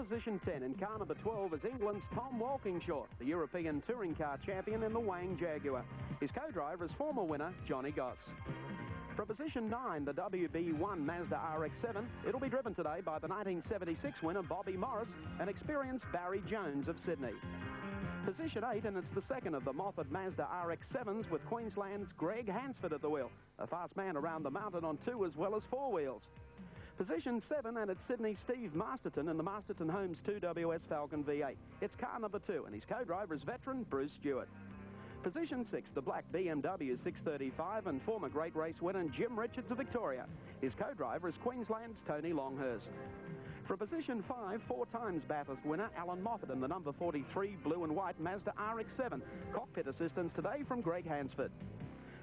position 10 in car number 12 is England's Tom Walkingshaw, the European touring car champion in the Wang Jaguar. His co-driver is former winner Johnny Goss. For position 9, the WB1 Mazda RX-7, it'll be driven today by the 1976 winner Bobby Morris and experienced Barry Jones of Sydney. Position 8, and it's the second of the Moffat Mazda RX-7s with Queensland's Greg Hansford at the wheel, a fast man around the mountain on 2 as well as 4 wheels. Position 7, and it's Sydney's Steve Masterton in the Masterton Homes 2WS Falcon V8. It's car number 2, and his co-driver is veteran Bruce Stewart. Position 6, the black BMW 635 and former great race winner Jim Richards of Victoria. His co-driver is Queensland's Tony Longhurst. For position 5, 4 times Bathurst winner Alan Moffat in the number 43 blue and white Mazda RX-7. Cockpit assistance today from Greg Hansford.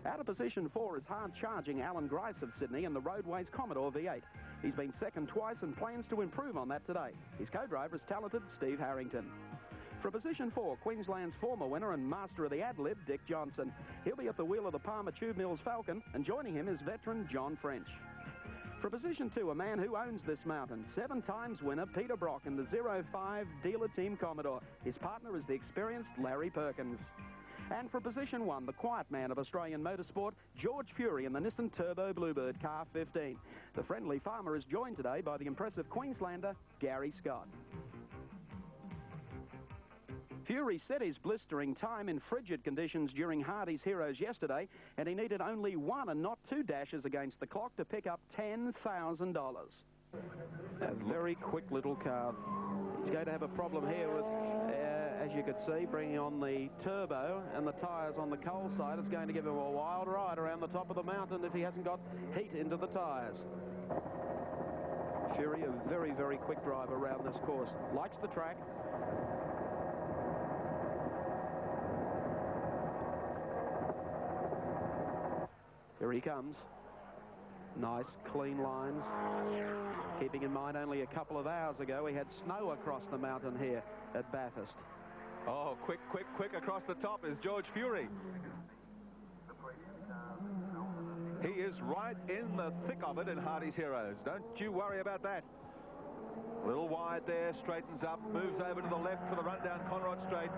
Out of position 4 is hard-charging Alan Grice of Sydney in the Roadways Commodore V8. He's been second twice and plans to improve on that today. His co-driver is talented Steve Harrington. For position 4, Queensland's former winner and master of the ad-lib, Dick Johnson. He'll be at the wheel of the Palmer Tube Mills Falcon, and joining him is veteran John French. For position 2, a man who owns this mountain, 7 times winner Peter Brock in the 05 Dealer Team Commodore. His partner is the experienced Larry Perkins. And for position 1, the quiet man of Australian motorsport, George Fury in the Nissan Turbo Bluebird Car 15. The friendly farmer is joined today by the impressive Queenslander, Gary Scott. Fury set his blistering time in frigid conditions during Hardy's Heroes yesterday, and he needed only 1 and not 2 dashes against the clock to pick up $10,000. A very quick little car. He's going to have a problem here with, as you could see, bringing on the turbo and the tyres on the coal side. It's going to give him a wild ride around the top of the mountain if he hasn't got heat into the tyres. Fury, a very, very quick driver around this course. Likes the track. Here he comes. Nice, clean lines. Keeping in mind only a couple of hours ago we had snow across the mountain here at Bathurst. Oh, quick, quick, quick across the top is George Fury. He is right in the thick of it in Hardy's Heroes. Don't you worry about that. A little wide there, straightens up, moves over to the left for the run down Conrod Straight.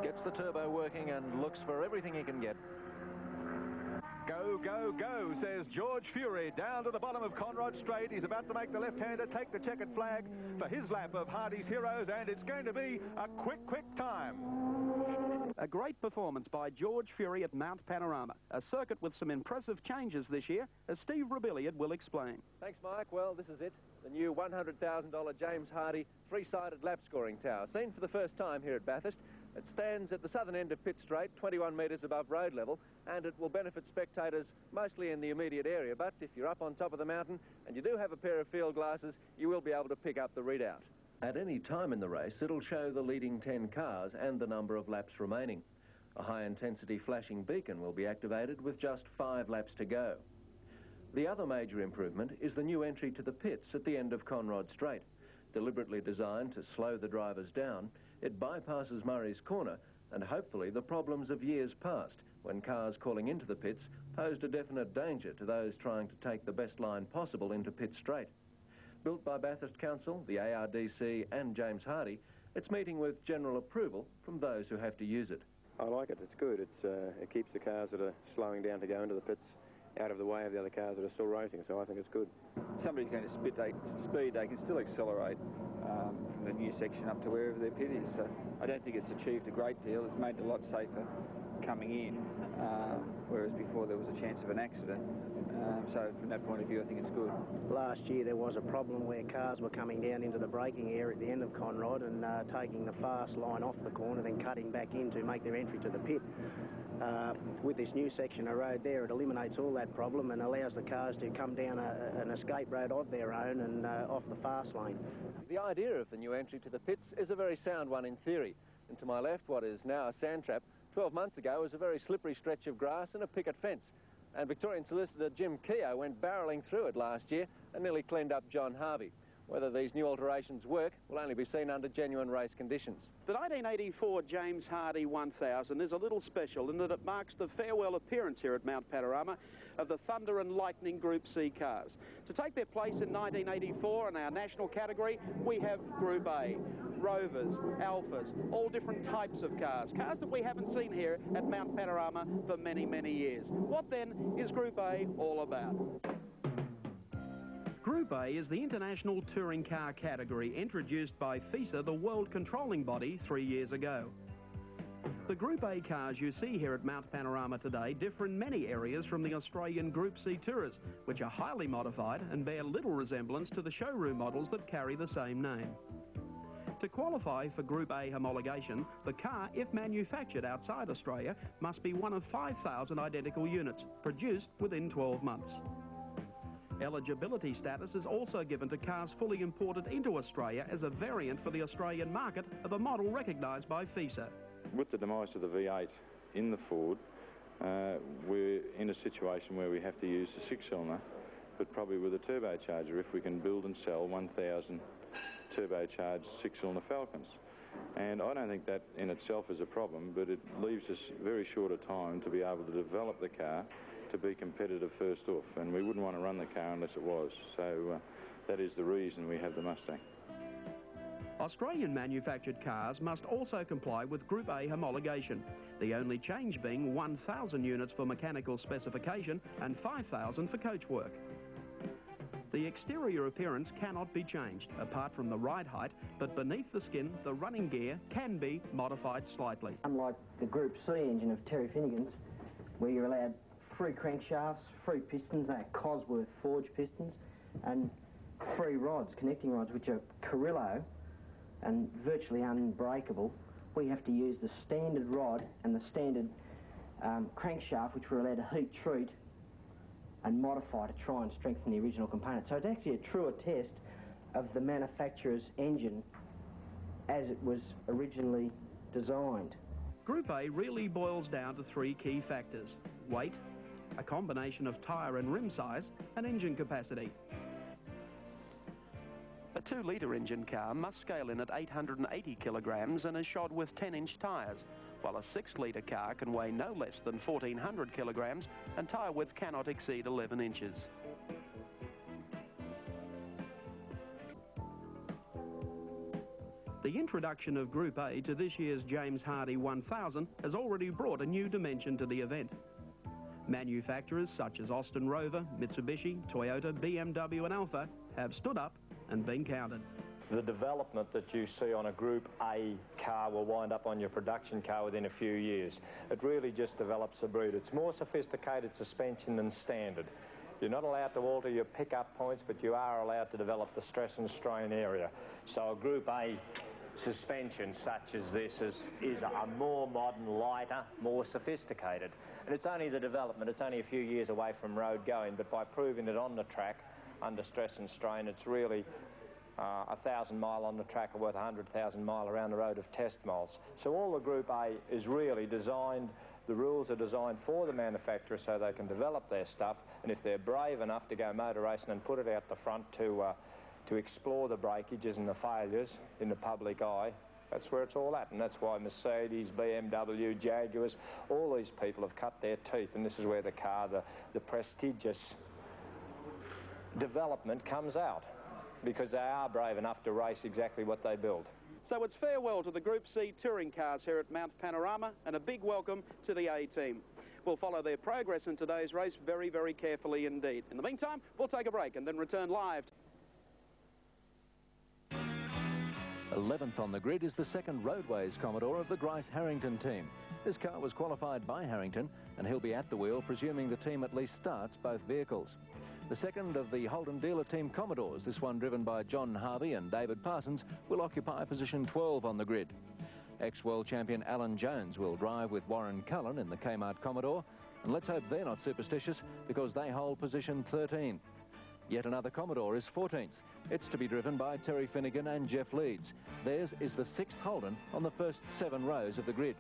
Gets the turbo working and looks for everything he can get. Go, go, go, says George Fury, down to the bottom of Conrod Straight. He's about to make the left-hander take the checkered flag for his lap of Hardy's Heroes, and it's going to be a quick, quick time. A great performance by George Fury at Mount Panorama, a circuit with some impressive changes this year, as Steve Rebelliard will explain. Thanks, Mike. Well, this is it. The new $100,000 James Hardy three-sided lap scoring tower, seen for the first time here at Bathurst. It stands at the southern end of Pitt Straight, 21 metres above road level, and it will benefit spectators mostly in the immediate area. But if you're up on top of the mountain and you do have a pair of field glasses, you will be able to pick up the readout. At any time in the race, it'll show the leading 10 cars and the number of laps remaining. A high-intensity flashing beacon will be activated with just 5 laps to go. The other major improvement is the new entry to the pits at the end of Conrod Straight. Deliberately designed to slow the drivers down, it bypasses Murray's Corner and hopefully the problems of years past when cars calling into the pits posed a definite danger to those trying to take the best line possible into Pitt Straight. Built by Bathurst Council, the ARDC and James Hardy, it's meeting with general approval from those who have to use it. I like it. It's good. It keeps the cars that are slowing down to go into the pits out of the way of the other cars that are still racing, so I think it's good. Somebody's going to speed, they can still accelerate from the new section up to wherever their pit is. So I don't think it's achieved a great deal. It's made it a lot safer coming in, whereas before there was a chance of an accident. So from that point of view, I think it's good. Last year there was a problem where cars were coming down into the braking area at the end of Conrod and taking the fast line off the corner, then cutting back in to make their entry to the pit. With this new section of road there, it eliminates all that problem and allows the cars to come down an escape road of their own and off the fast lane. The idea of the new entry to the pits is a very sound one in theory. And to my left, what is now a sand trap, 12 months ago was a very slippery stretch of grass and a picket fence. And Victorian solicitor Jim Keogh went barrelling through it last year and nearly cleaned up John Harvey. Whether these new alterations work will only be seen under genuine race conditions. The 1984 James Hardy 1000 is a little special in that it marks the farewell appearance here at Mount Panorama of the Thunder and Lightning Group C cars. To take their place in 1984 in our national category, we have Group A, Rovers, Alphas, all different types of cars that we haven't seen here at Mount Panorama for many, many years. What then is Group A all about? Group A is the international touring car category introduced by FISA, the world controlling body, 3 years ago. The Group A cars you see here at Mount Panorama today differ in many areas from the Australian Group C Tourers, which are highly modified and bear little resemblance to the showroom models that carry the same name. To qualify for Group A homologation, the car, if manufactured outside Australia, must be one of 5,000 identical units, produced within 12 months. Eligibility status is also given to cars fully imported into Australia as a variant for the Australian market of a model recognised by FISA. With the demise of the V8 in the Ford, we're in a situation where we have to use the six-cylinder, but probably with a turbocharger if we can build and sell 1,000 turbocharged six-cylinder Falcons. And I don't think that in itself is a problem, but it leaves us very short a time to be able to develop the car to be competitive first off, and we wouldn't want to run the car unless it was. So that is the reason we have the Mustang. Australian manufactured cars must also comply with Group A homologation, the only change being 1,000 units for mechanical specification and 5,000 for coachwork. The exterior appearance cannot be changed, apart from the ride height, but beneath the skin, the running gear can be modified slightly. Unlike the Group C engine of Terry Finnegan's, where you're allowed free crankshafts, free pistons, they're Cosworth forged pistons, and free rods, connecting rods, which are Carrillo and virtually unbreakable, we have to use the standard rod and the standard crankshaft, which we're allowed to heat treat and modify to try and strengthen the original component. So it's actually a truer test of the manufacturer's engine as it was originally designed. Group A really boils down to three key factors: weight, a combination of tyre and rim size, and engine capacity. A 2-litre engine car must scale in at 880 kilograms and is shod with 10-inch tyres, while a 6-litre car can weigh no less than 1,400 kilograms and tyre width cannot exceed 11 inches. The introduction of Group A to this year's James Hardie 1000 has already brought a new dimension to the event. Manufacturers such as Austin Rover, Mitsubishi, Toyota, BMW and Alfa have stood up and been counted. The development that you see on a Group A car will wind up on your production car within a few years. It really just develops a breed. It's more sophisticated suspension than standard. You're not allowed to alter your pickup points, but you are allowed to develop the stress and strain area. So a Group A suspension such as this is a more modern, lighter, more sophisticated. And it's only the development, it's only a few years away from road going, but by proving it on the track under stress and strain, it's really 1,000 mile on the track are worth 100,000 mile around the road of test miles. So all the Group A is really designed, the rules are designed for the manufacturer so they can develop their stuff, and if they're brave enough to go motor racing and put it out the front to explore the breakages and the failures in the public eye, that's where it's all at. And that's why Mercedes, BMW, Jaguars, all these people have cut their teeth, and this is where the car, the prestigious development comes out, because they are brave enough to race exactly what they build. So it's farewell to the Group C touring cars here at Mount Panorama and a big welcome to the A team. We'll follow their progress in today's race very, very carefully indeed. In the meantime, we'll take a break and then return live. 11th on the grid is the second Roadways Commodore of the Grice Harrington team. This car was qualified by Harrington and he'll be at the wheel, presuming the team at least starts both vehicles. The second of the Holden dealer team Commodores, this one driven by John Harvey and David Parsons, will occupy position 12 on the grid. Ex-world champion Alan Jones will drive with Warren Cullen in the Kmart Commodore, and let's hope they're not superstitious because they hold position 13. Yet another Commodore is 14th. It's to be driven by Terry Finnegan and Jeff Leeds. Theirs is the 6th Holden on the first 7 rows of the grid.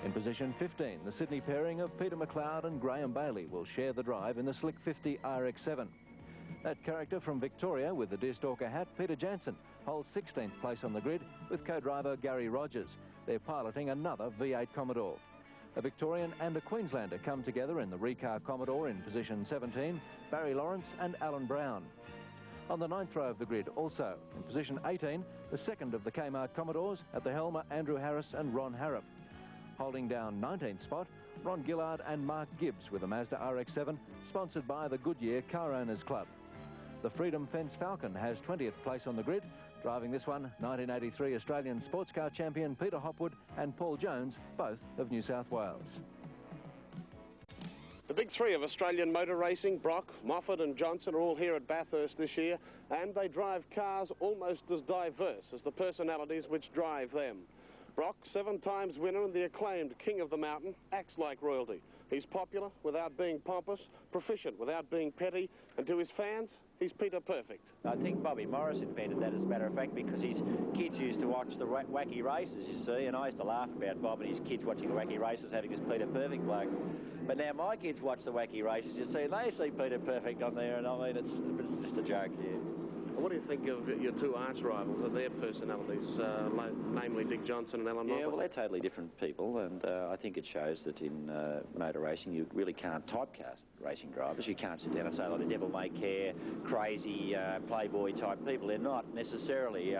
In position 15, the Sydney pairing of Peter McLeod and Graham Bailey will share the drive in the Slick 50 RX-7. That character from Victoria with the deerstalker hat, Peter Jansen, holds 16th place on the grid with co-driver Gary Rogers. They're piloting another V8 Commodore. A Victorian and a Queenslander come together in the Recar Commodore in position 17, Barry Lawrence and Alan Brown. On the 9th row of the grid also, in position 18, the second of the Kmart Commodores, at the helm are Andrew Harris and Ron Harrop. Holding down 19th spot, Ron Gillard and Mark Gibbs with a Mazda RX-7, sponsored by the Goodyear Car Owners Club. The Freedom Fence Falcon has 20th place on the grid. Driving this one, 1983 Australian sports car champion Peter Hopwood and Paul Jones, both of New South Wales. The big three of Australian motor racing, Brock, Moffat and Johnson, are all here at Bathurst this year, and they drive cars almost as diverse as the personalities which drive them. Brock, 7 times winner and the acclaimed King of the Mountain, acts like royalty. He's popular without being pompous, proficient without being petty, and to his fans, he's Peter Perfect. I think Bobby Morris invented that, as a matter of fact, because his kids used to watch the wacky races, you see, and I used to laugh about Bob and his kids watching the wacky races having this Peter Perfect bloke. But now my kids watch the wacky races, you see, and they see Peter Perfect on there, and I mean, it's just a joke, yeah. What do you think of your two arch rivals and their personalities, namely Dick Johnson and Alan Moffat? Yeah, well, they're totally different people, and I think it shows that in motor racing you really can't typecast racing drivers. You can't sit down and say, like, the devil-may-care, crazy, playboy type people. They're not necessarily.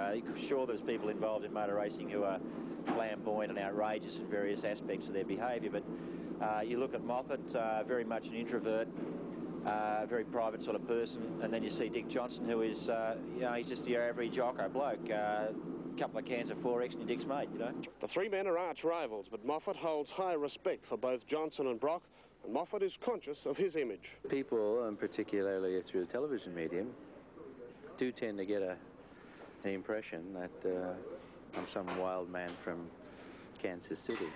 Sure, there's people involved in motor racing who are flamboyant and outrageous in various aspects of their behaviour, but you look at Moffat, very much an introvert, very private sort of person, and then you see Dick Johnson, who is, you know, he's just the average jocko bloke. Couple of cans of 4X and Dick's mate, you know. The three men are arch rivals, but Moffat holds high respect for both Johnson and Brock, and Moffat is conscious of his image. People, and particularly through the television medium, do tend to get an impression that I'm some wild man from Kansas City,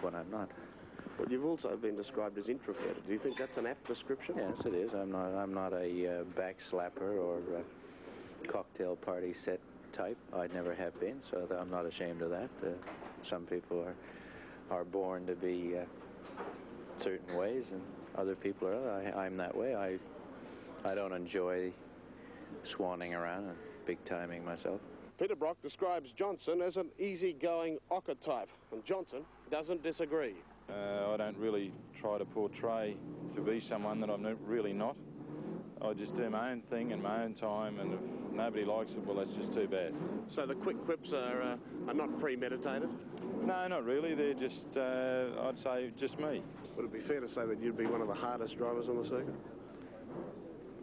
when I'm not. But you've also been described as introverted. Do you think that's an apt description? Yes, it is. I'm not a backslapper or a cocktail party set type. I never have been, so I'm not ashamed of that. Some people are born to be certain ways, and other people are other. I'm that way. I don't enjoy swanning around and big-timing myself. Peter Brock describes Johnson as an easy-going ochre type, and Johnson doesn't disagree. I don't really try to portray to be someone that I'm really not. I just do my own thing in my own time, and if nobody likes it, well, that's just too bad. So the quick quips are not premeditated? No, not really. They're just, I'd say, just me. Would it be fair to say that you'd be one of the hardest drivers on the circuit?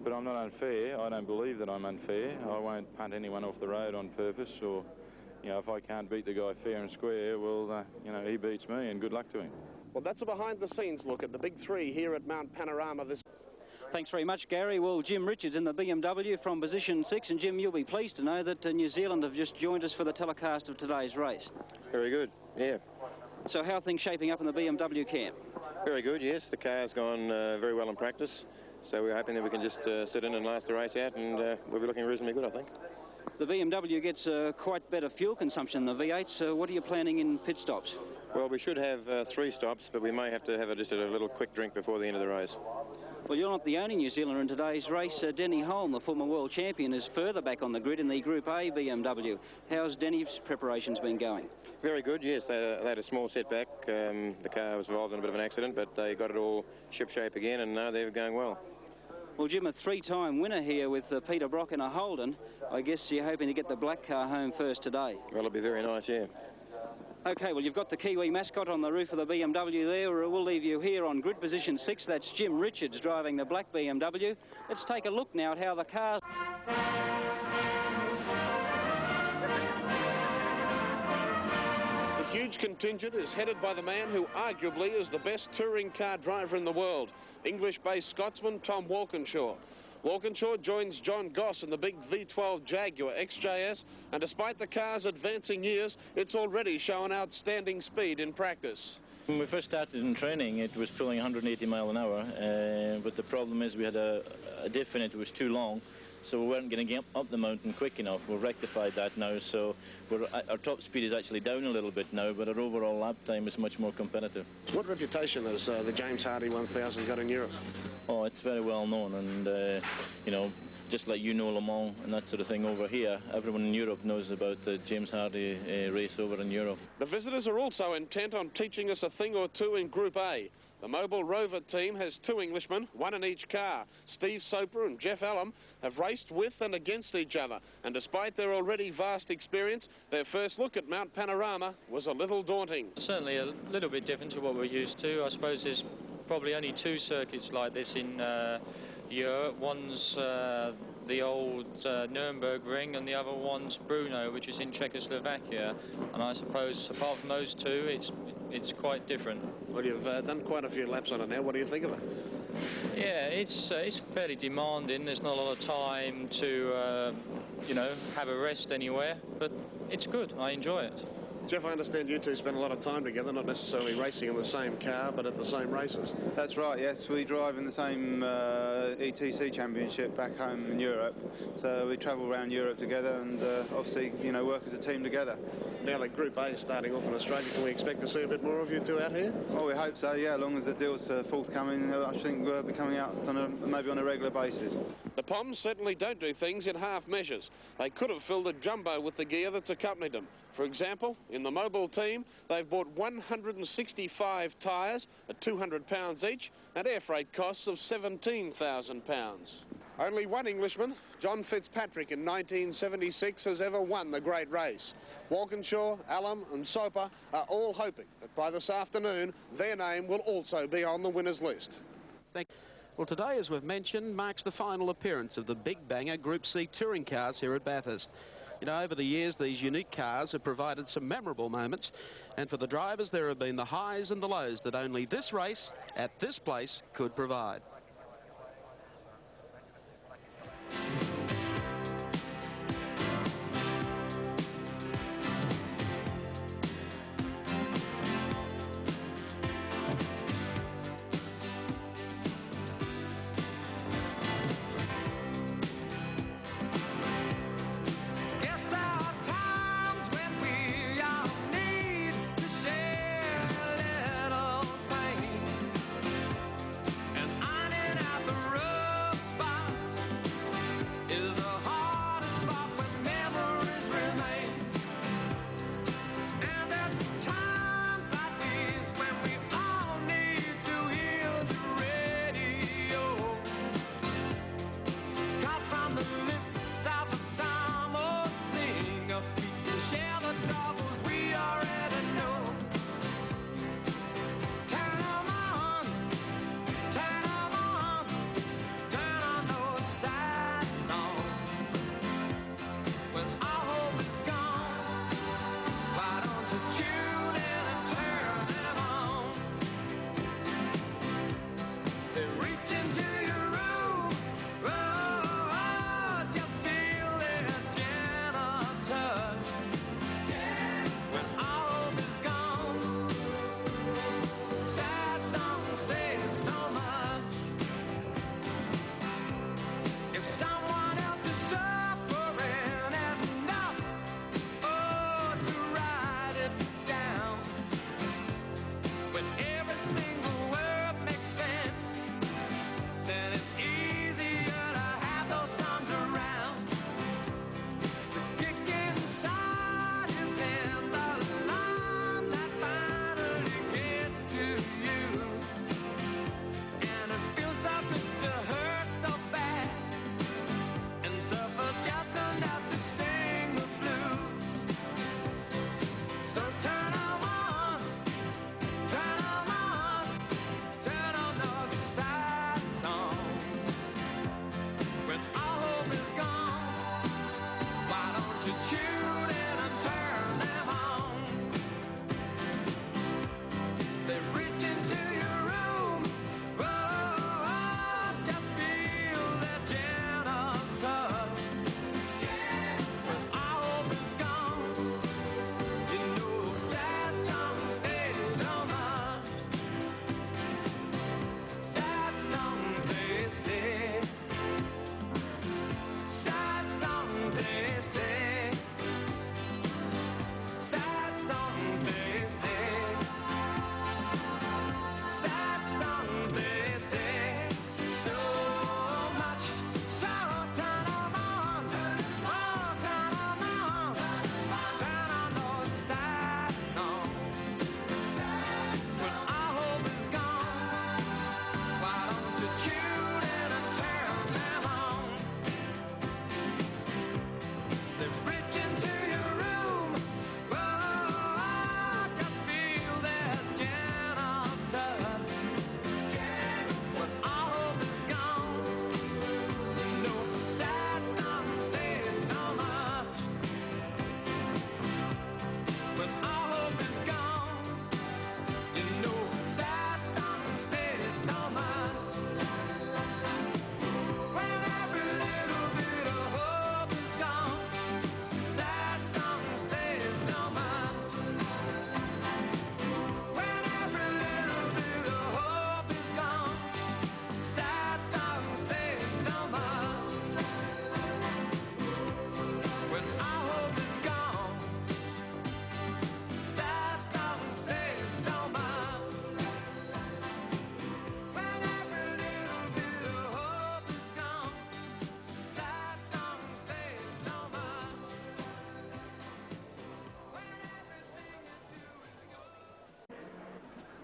But I'm not unfair. I don't believe that I'm unfair. I won't punt anyone off the road on purpose, or, you know, if I can't beat the guy fair and square, well, you know, he beats me, and good luck to him. Well, that's a behind-the-scenes look at the big three here at Mount Panorama this... Thanks very much, Gary. Well, Jim Richards in the BMW from position 6. And, Jim, you'll be pleased to know that New Zealand have just joined us for the telecast of today's race. Very good, yeah. So how are things shaping up in the BMW camp? Very good, yes. The car's gone very well in practice. So we're hoping that we can just sit in and last the race out, and we'll be looking reasonably good, I think. The BMW gets quite better fuel consumption than the V8, so what are you planning in pit stops? Well, we should have 3 stops, but we may have to have just a little quick drink before the end of the race. Well, you're not the only New Zealander in today's race. Denny Holm, the former world champion, is further back on the grid in the Group A BMW. How's Denny's preparations been going? Very good, yes. They had a small setback. The car was involved in a bit of an accident, but they got it all shipshape again, and now they're going well. Well, Jim, a 3-time winner here with Peter Brock in a Holden. I guess you're hoping to get the black car home first today. Well, it'll be very nice, yeah. OK, well, you've got the Kiwi mascot on the roof of the BMW there. We'll leave you here on grid position 6. That's Jim Richards driving the black BMW. Let's take a look now at how the cars... The huge contingent is headed by the man who arguably is the best touring car driver in the world, English-based Scotsman Tom Walkinshaw. Walkinshaw joins John Goss in the big V12 Jaguar XJS, and despite the car's advancing years, it's already shown outstanding speed in practice. When we first started in training, it was pulling 180 mile an hour, but the problem is we had a diff in it. It was too long, so we weren't going to get up the mountain quick enough. We've rectified that now, so our top speed is actually down a little bit now, but our overall lap time is much more competitive. What reputation has the James Hardy 1000 got in Europe? Oh, it's very well known, and you know, just like you know Le Mans and that sort of thing over here, everyone in Europe knows about the James Hardy race over in Europe. The visitors are also intent on teaching us a thing or two in Group A. The Mobile Rover team has 2 Englishmen, 1 in each car. Steve Soper and Jeff Allam have raced with and against each other, and despite their already vast experience, their first look at Mount Panorama was a little daunting. Certainly a little bit different to what we're used to. I suppose there's probably only 2 circuits like this in Europe. One's the old Nürburgring ring, and the other one's Brno, which is in Czechoslovakia. And I suppose apart from those 2, it's quite different. Well, you've done quite a few laps on it now. What do you think of it? Yeah, it's fairly demanding. There's not a lot of time to, you know, have a rest anywhere, but it's good. I enjoy it. Jeff, I understand you two spend a lot of time together, not necessarily racing in the same car, but at the same races. That's right, yes. We drive in the same ETC championship back home in Europe. So we travel around Europe together and obviously, you know, work as a team together. Now that Group A is starting off in Australia, can we expect to see a bit more of you two out here? Well, we hope so, yeah. As long as the deal's forthcoming, I think we'll be coming out on maybe on a regular basis. The Poms certainly don't do things in half measures. They could have filled a jumbo with the gear that's accompanied them. For example, in the Mobile team, they've bought 165 tyres at £200 each and air freight costs of £17,000. Only one Englishman, John Fitzpatrick in 1976, has ever won the great race. Walkinshaw, Allam and Soper are all hoping that by this afternoon their name will also be on the winners list. Thank you. Well, today, as we've mentioned, marks the final appearance of the Big Banger Group C touring cars here at Bathurst. You know, over the years, these unique cars have provided some memorable moments, and for the drivers, there have been the highs and the lows that only this race at this place could provide. And I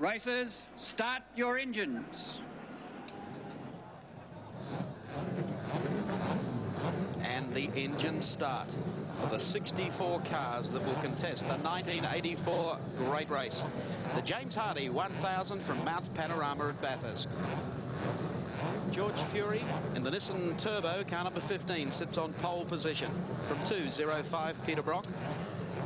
Racers, start your engines. And the engines start for the 64 cars that will contest the 1984 Great Race. The James Hardy 1000 from Mount Panorama at Bathurst. George Fury in the Nissan Turbo, car number 15, sits on pole position. From 2.05, Peter Brock.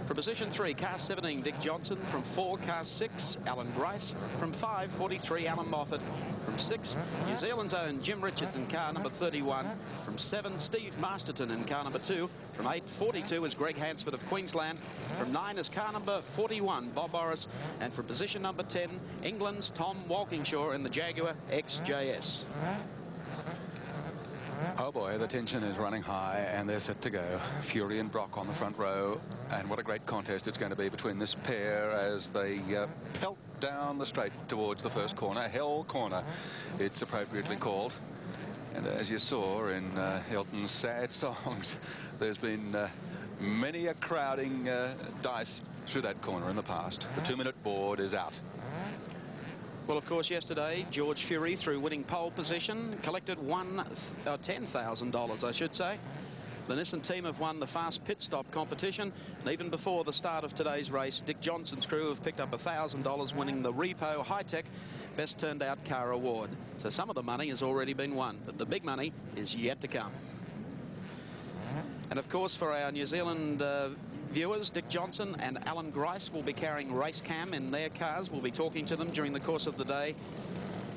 From position 3, car 17, Dick Johnson. From 4, car 6, Alan Grice. From 5, 43, Alan Moffat. From 6, New Zealand's own Jim Richards in car number 31. From 7, Steve Masterton in car number 2. From 8, 42 is Greg Hansford of Queensland. From 9 is car number 41, Bob Morris. And from position number 10, England's Tom Walkingshaw in the Jaguar XJS. Oh boy, the tension is running high and they're set to go. Fury and Brock on the front row, and what a great contest it's going to be between this pair as they pelt down the straight towards the first corner. Hell Corner, it's appropriately called. And as you saw in Hilton's sad songs, there's been many a crowding dice through that corner in the past. The 2-minute board is out. Well, of course, yesterday, George Fury, through winning pole position, collected $10,000, I should say. The Nissan team have won the fast pit stop competition. And even before the start of today's race, Dick Johnson's crew have picked up $1,000, winning the Repo High-Tech Best Turned Out Car Award. So some of the money has already been won, but the big money is yet to come. And, of course, for our New Zealand viewers, Dick Johnson and Alan Grice will be carrying race cam in their cars. We'll be talking to them during the course of the day.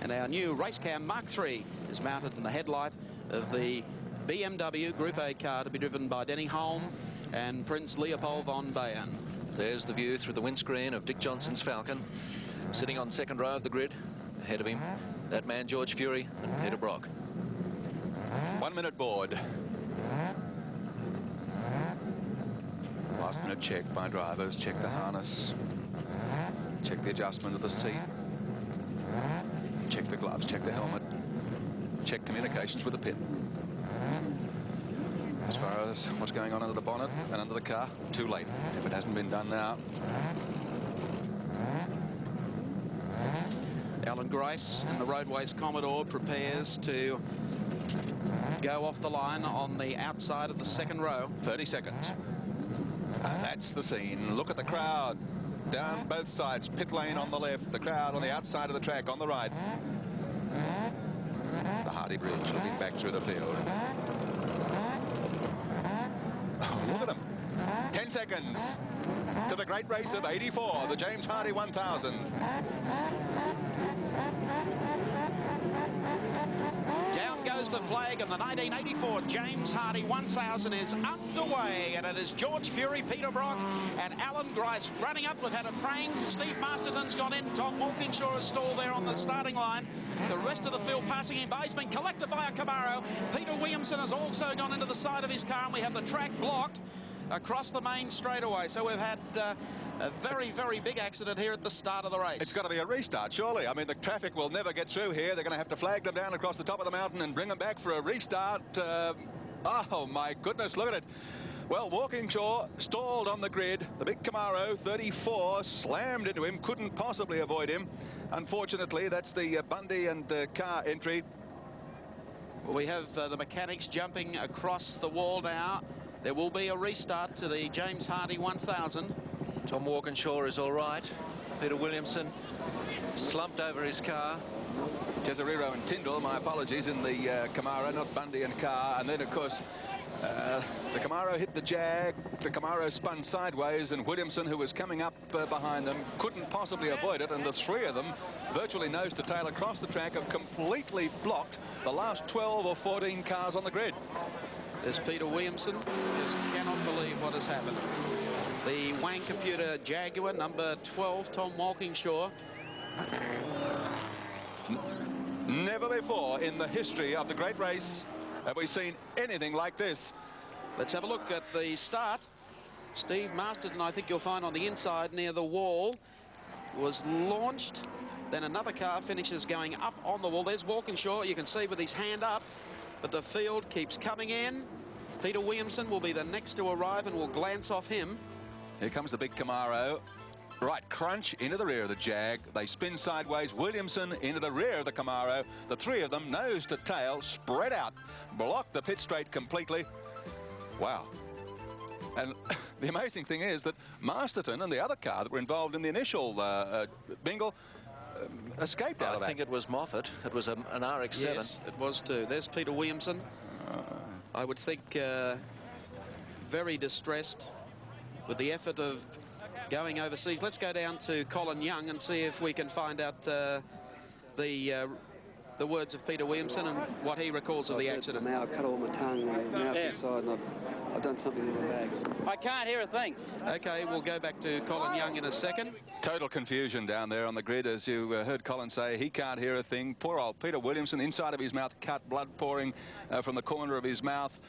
And our new race cam Mark III is mounted in the headlight of the BMW Group A car to be driven by Denny Holm and Prince Leopold von Bayern. There's the view through the windscreen of Dick Johnson's Falcon, sitting on second row of the grid. Ahead of him, that man George Fury and Peter Brock. 1-minute board. Last minute check by drivers. Check the harness. Check the adjustment of the seat. Check the gloves. Check the helmet. Check communications with the pit. As far as what's going on under the bonnet and under the car, too late. If it hasn't been done now. Alan Grice and the Roadways Commodore prepares to go off the line on the outside of the second row. 30 seconds. And that's the scene. Look at the crowd down both sides. Pit lane on the left, the crowd on the outside of the track on the right. The Hardy Bridge looking back through the field. Oh, look at them. 10 seconds to the great race of 84, the James Hardy 1000. Down goes the flag, and the 1984 James Hardy 1000 is underway, and it is George Fury, Peter Brock and Alan Grice running up. We've had a praying. Steve Masterton's gone in. Tom Walkingshaw is stalled there on the starting line. The rest of the field passing him by. He's been collected by a Camaro. Peter Williamson has also gone into the side of his car, and we have the track blocked across the main straightaway. So we've had a very, very big accident here at the start of the race. It's got to be a restart, surely. I mean, the traffic will never get through here. They're going to have to flag them down across the top of the mountain and bring them back for a restart. Oh, my goodness, look at it. Well, Walkingshaw stalled on the grid. The big Camaro, 34, slammed into him, couldn't possibly avoid him. Unfortunately, that's the Bundy and car entry. Well, we have the mechanics jumping across the wall now. There will be a restart to the James Hardy 1000. Tom Walkinshaw is all right. Peter Williamson slumped over his car. Tesorero and Tyndall, my apologies, in the Camaro, not Bundy and car. And then, of course, the Camaro hit the Jag. The Camaro spun sideways, and Williamson, who was coming up behind them, couldn't possibly avoid it. And the three of them, virtually nose to tail across the track, have completely blocked the last 12 or 14 cars on the grid. There's Peter Williamson. Just cannot believe what has happened. The Wang Computer Jaguar, number 12, Tom Walkingshaw. Never before in the history of the great race have we seen anything like this. Let's have a look at the start. Steve Masterton, I think you'll find on the inside near the wall, was launched. Then another car finishes going up on the wall. There's Walkinshaw, you can see with his hand up. But the field keeps coming in. Peter Williamson will be the next to arrive, and we'll glance off him. Here comes the big Camaro. Right, crunch into the rear of the Jag. They spin sideways. Williamson into the rear of the Camaro. The three of them, nose to tail, spread out, block the pit straight completely. Wow. And the amazing thing is that Masterton and the other car that were involved in the initial bingle escaped out of that. I think it was Moffat. It was an RX-7. Yes, it was too. There's Peter Williamson. I would think very distressed with the effort of going overseas. Let's go down to Colin Young and see if we can find out the words of Peter Williamson and what he recalls of the accident. I've cut all my tongue and mouth inside, and I've done something in my bags. I can't hear a thing. Okay, we'll go back to Colin Young in a second. Total confusion down there on the grid, as you heard Colin say. He can't hear a thing. Poor old Peter Williamson, inside of his mouth cut, blood pouring from the corner of his mouth.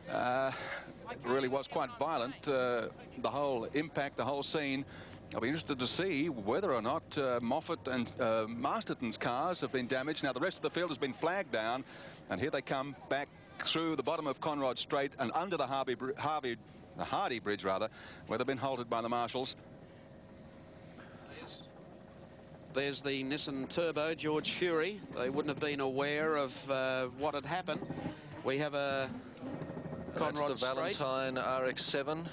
It really was quite violent, the whole impact, the whole scene. I'll be interested to see whether or not Moffat and Masterton's cars have been damaged. Now, the rest of the field has been flagged down, and here they come back through the bottom of Conrod Straight and under the Hardy Bridge, rather, where they've been halted by the marshals. There's the Nissan Turbo, George Fury. They wouldn't have been aware of what had happened. We have a Conrod That's the Valentine RX-7.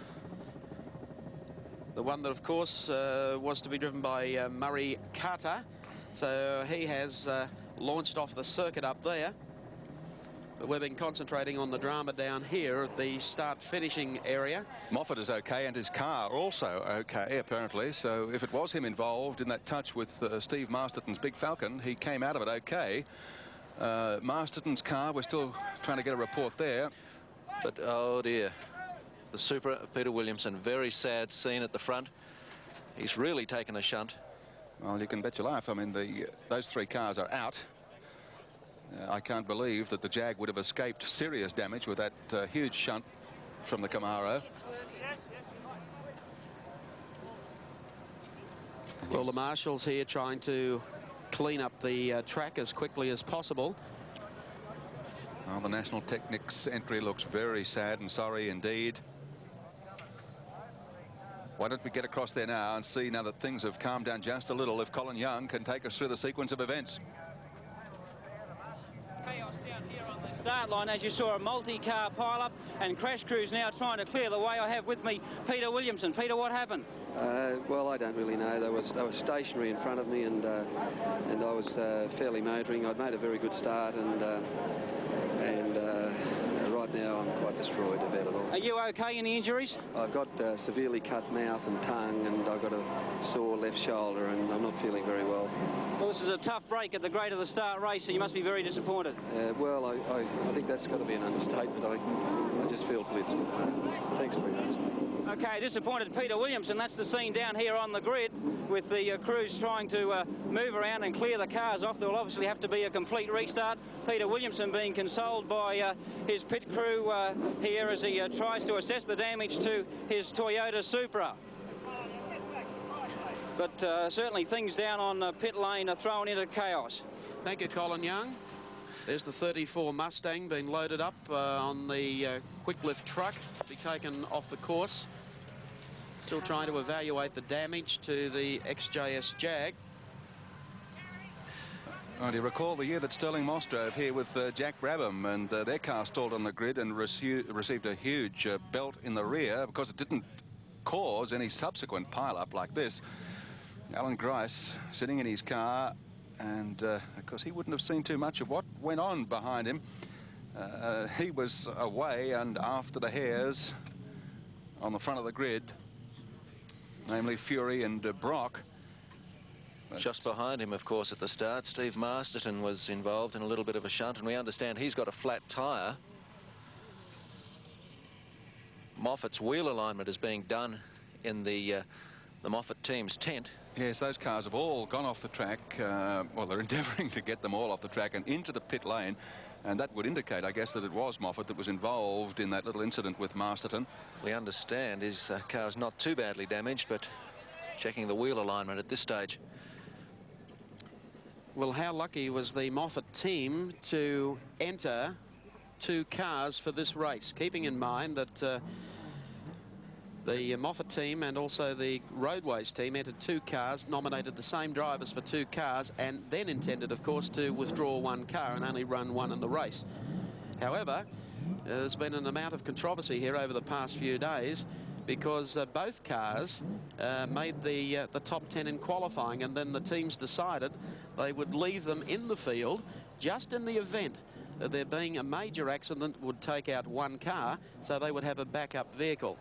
The one that, of course, was to be driven by Murray Carter. So he has launched off the circuit up there. But we've been concentrating on the drama down here at the start-finishing area. Moffat is okay, and his car also okay, apparently. So if it was him involved in that touch with Steve Masterton's Big Falcon, he came out of it okay. Masterton's car, we're still trying to get a report there. But, oh dear, the Supra, Peter Williamson, very sad scene at the front. He's really taken a shunt. Well, you can bet your life. I mean, those three cars are out. I can't believe that the Jag would have escaped serious damage with that huge shunt from the Camaro. Well, the marshals here trying to clean up the track as quickly as possible. Well, the National Technics entry looks very sad and sorry indeed. Why don't we get across there now and see, now that things have calmed down just a little, if Colin Young can take us through the sequence of events. Chaos down here on the start line, as you saw, a multi-car pile-up, and crash crews now trying to clear the way. I have with me Peter Williamson. Peter, what happened? Well, I don't really know. They were stationary in front of me, and I was fairly motoring. I'd made a very good start, and right now I'm quite destroyed about it all. Are you okay? Any injuries? I've got severely cut mouth and tongue, and I've got a sore left shoulder, and I'm not feeling very well. Well, this is a tough break at the Great of the Start race, so you must be very disappointed. Well, I think that's got to be an understatement. I just feel blitzed at the moment. Thanks very much. Okay, disappointed Peter Williamson. That's the scene down here on the grid with the crews trying to move around and clear the cars off. There will obviously have to be a complete restart. Peter Williamson being consoled by his pit crew here as he tries to assess the damage to his Toyota Supra. But certainly things down on pit lane are thrown into chaos. Thank you, Colin Young. There's the 34 Mustang being loaded up on the quick lift truck to be taken off the course. Still trying to evaluate the damage to the XJS Jag. Oh, do you recall the year that Sterling Moss drove here with Jack Brabham, and their car stalled on the grid and received a huge belt in the rear because it didn't cause any subsequent pile-up like this. Alan Grice sitting in his car, and of course he wouldn't have seen too much of what went on behind him. He was away and after the hares on the front of the grid, namely Fury and Brock. Just behind him, of course, at the start, Steve Masterton was involved in a little bit of a shunt, and we understand he's got a flat tyre. Moffat's wheel alignment is being done in the Moffat team's tent. Yes, those cars have all gone off the track. Well, they're endeavouring to get them all off the track and into the pit lane, and that would indicate, I guess, that it was Moffat that was involved in that little incident with Masterton. We understand his car's not too badly damaged, but checking the wheel alignment at this stage. Well, how lucky was the Moffat team to enter two cars for this race, keeping in mind that The Moffat team and also the Roadways team entered 2 cars, nominated the same drivers for 2 cars, and then intended, of course, to withdraw 1 car and only run 1 in the race. However, there's been an amount of controversy here over the past few days because both cars made the top 10 in qualifying, and then the teams decided they would leave them in the field just in the event that there being a major accident would take out 1 car, so they would have a backup vehicle.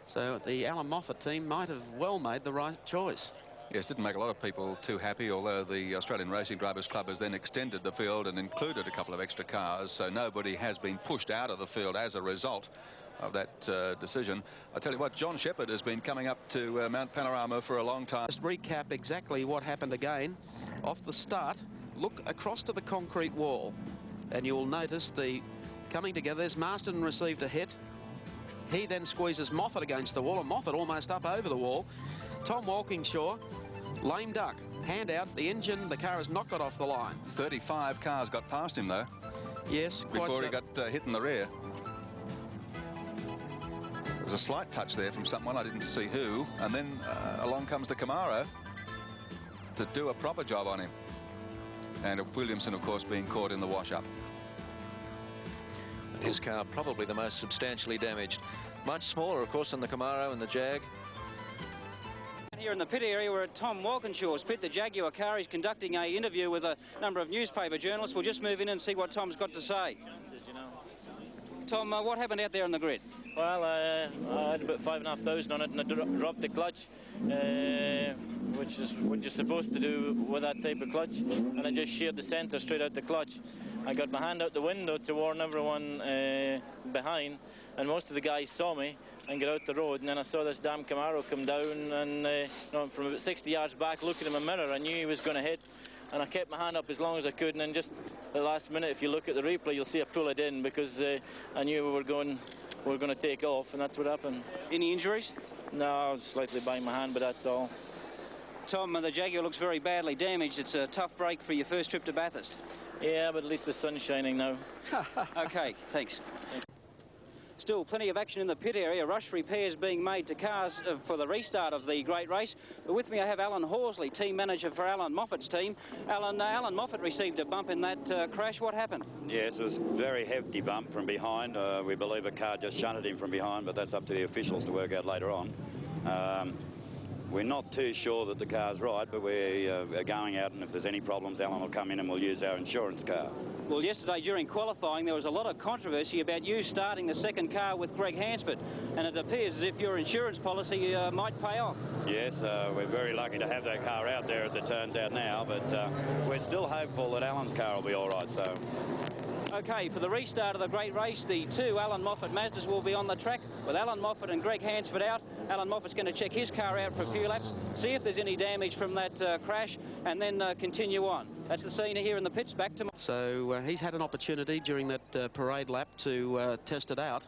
So the Alan Moffat team might have well made the right choice. Yes, didn't make a lot of people too happy, although the Australian Racing Drivers Club has then extended the field and included a couple of extra cars, so nobody has been pushed out of the field as a result of that decision. I tell you what, John Shepherd has been coming up to Mount Panorama for a long time. Just recap exactly what happened again. Off the start, look across to the concrete wall, and you'll notice the coming together. There's Marston received a hit. He then squeezes Moffat against the wall, and Moffat almost up over the wall. Tom Walkingshaw, lame duck, hand out, the engine, the car has not got off the line. 35 cars got past him, though. Yes, quite before so. He got hit in the rear. There was a slight touch there from someone, I didn't see who, and then along comes the Camaro to do a proper job on him. And Williamson, of course, being caught in the wash-up. His car probably the most substantially damaged. Much smaller, of course, than the Camaro and the Jag. Here in the pit area, we're at Tom Walkinshaw's pit, the Jaguar car. He's conducting an interview with a number of newspaper journalists. We'll just move in and see what Tom's got to say. Tom, what happened out there on the grid? Well, I had about 5,500 on it, and I dropped the clutch, which is what you're supposed to do with that type of clutch, and I just sheared the centre straight out the clutch. I got my hand out the window to warn everyone behind, and most of the guys saw me and got out the road, and then I saw this damn Camaro come down, and you know, from about 60 yards back, looking in my mirror, I knew he was going to hit, and I kept my hand up as long as I could, and then just the last minute, if you look at the replay, you'll see I pull it in because I knew we were going to take off, and that's what happened. Any injuries? No, slightly banged my hand, but that's all. Tom, the Jaguar looks very badly damaged. It's a tough break for your first trip to Bathurst. Yeah, but at least the sun's shining now. OK, thanks. Still plenty of action in the pit area. Rush repairs being made to cars for the restart of the great race. But with me I have Alan Horsley, team manager for Alan Moffat's team. Alan Moffat received a bump in that crash. What happened? Yes, it was a very hefty bump from behind. We believe a car just shunted him from behind, but that's up to the officials to work out later on. We're not too sure that the car's right, but we are going out, and if there's any problems, Alan will come in and we'll use our insurance car. Well, yesterday during qualifying, there was a lot of controversy about you starting the second car with Greg Hansford, and it appears as if your insurance policy might pay off. Yes, we're very lucky to have that car out there, as it turns out now, but we're still hopeful that Alan's car will be all right, so... OK, for the restart of the great race, the 2 Alan Moffat Mazdas will be on the track with Alan Moffat and Greg Hansford out. Alan Moffat's going to check his car out for a few laps, see if there's any damage from that crash, and then continue on. That's the scene here in the pits. Back to... So he's had an opportunity during that parade lap to test it out.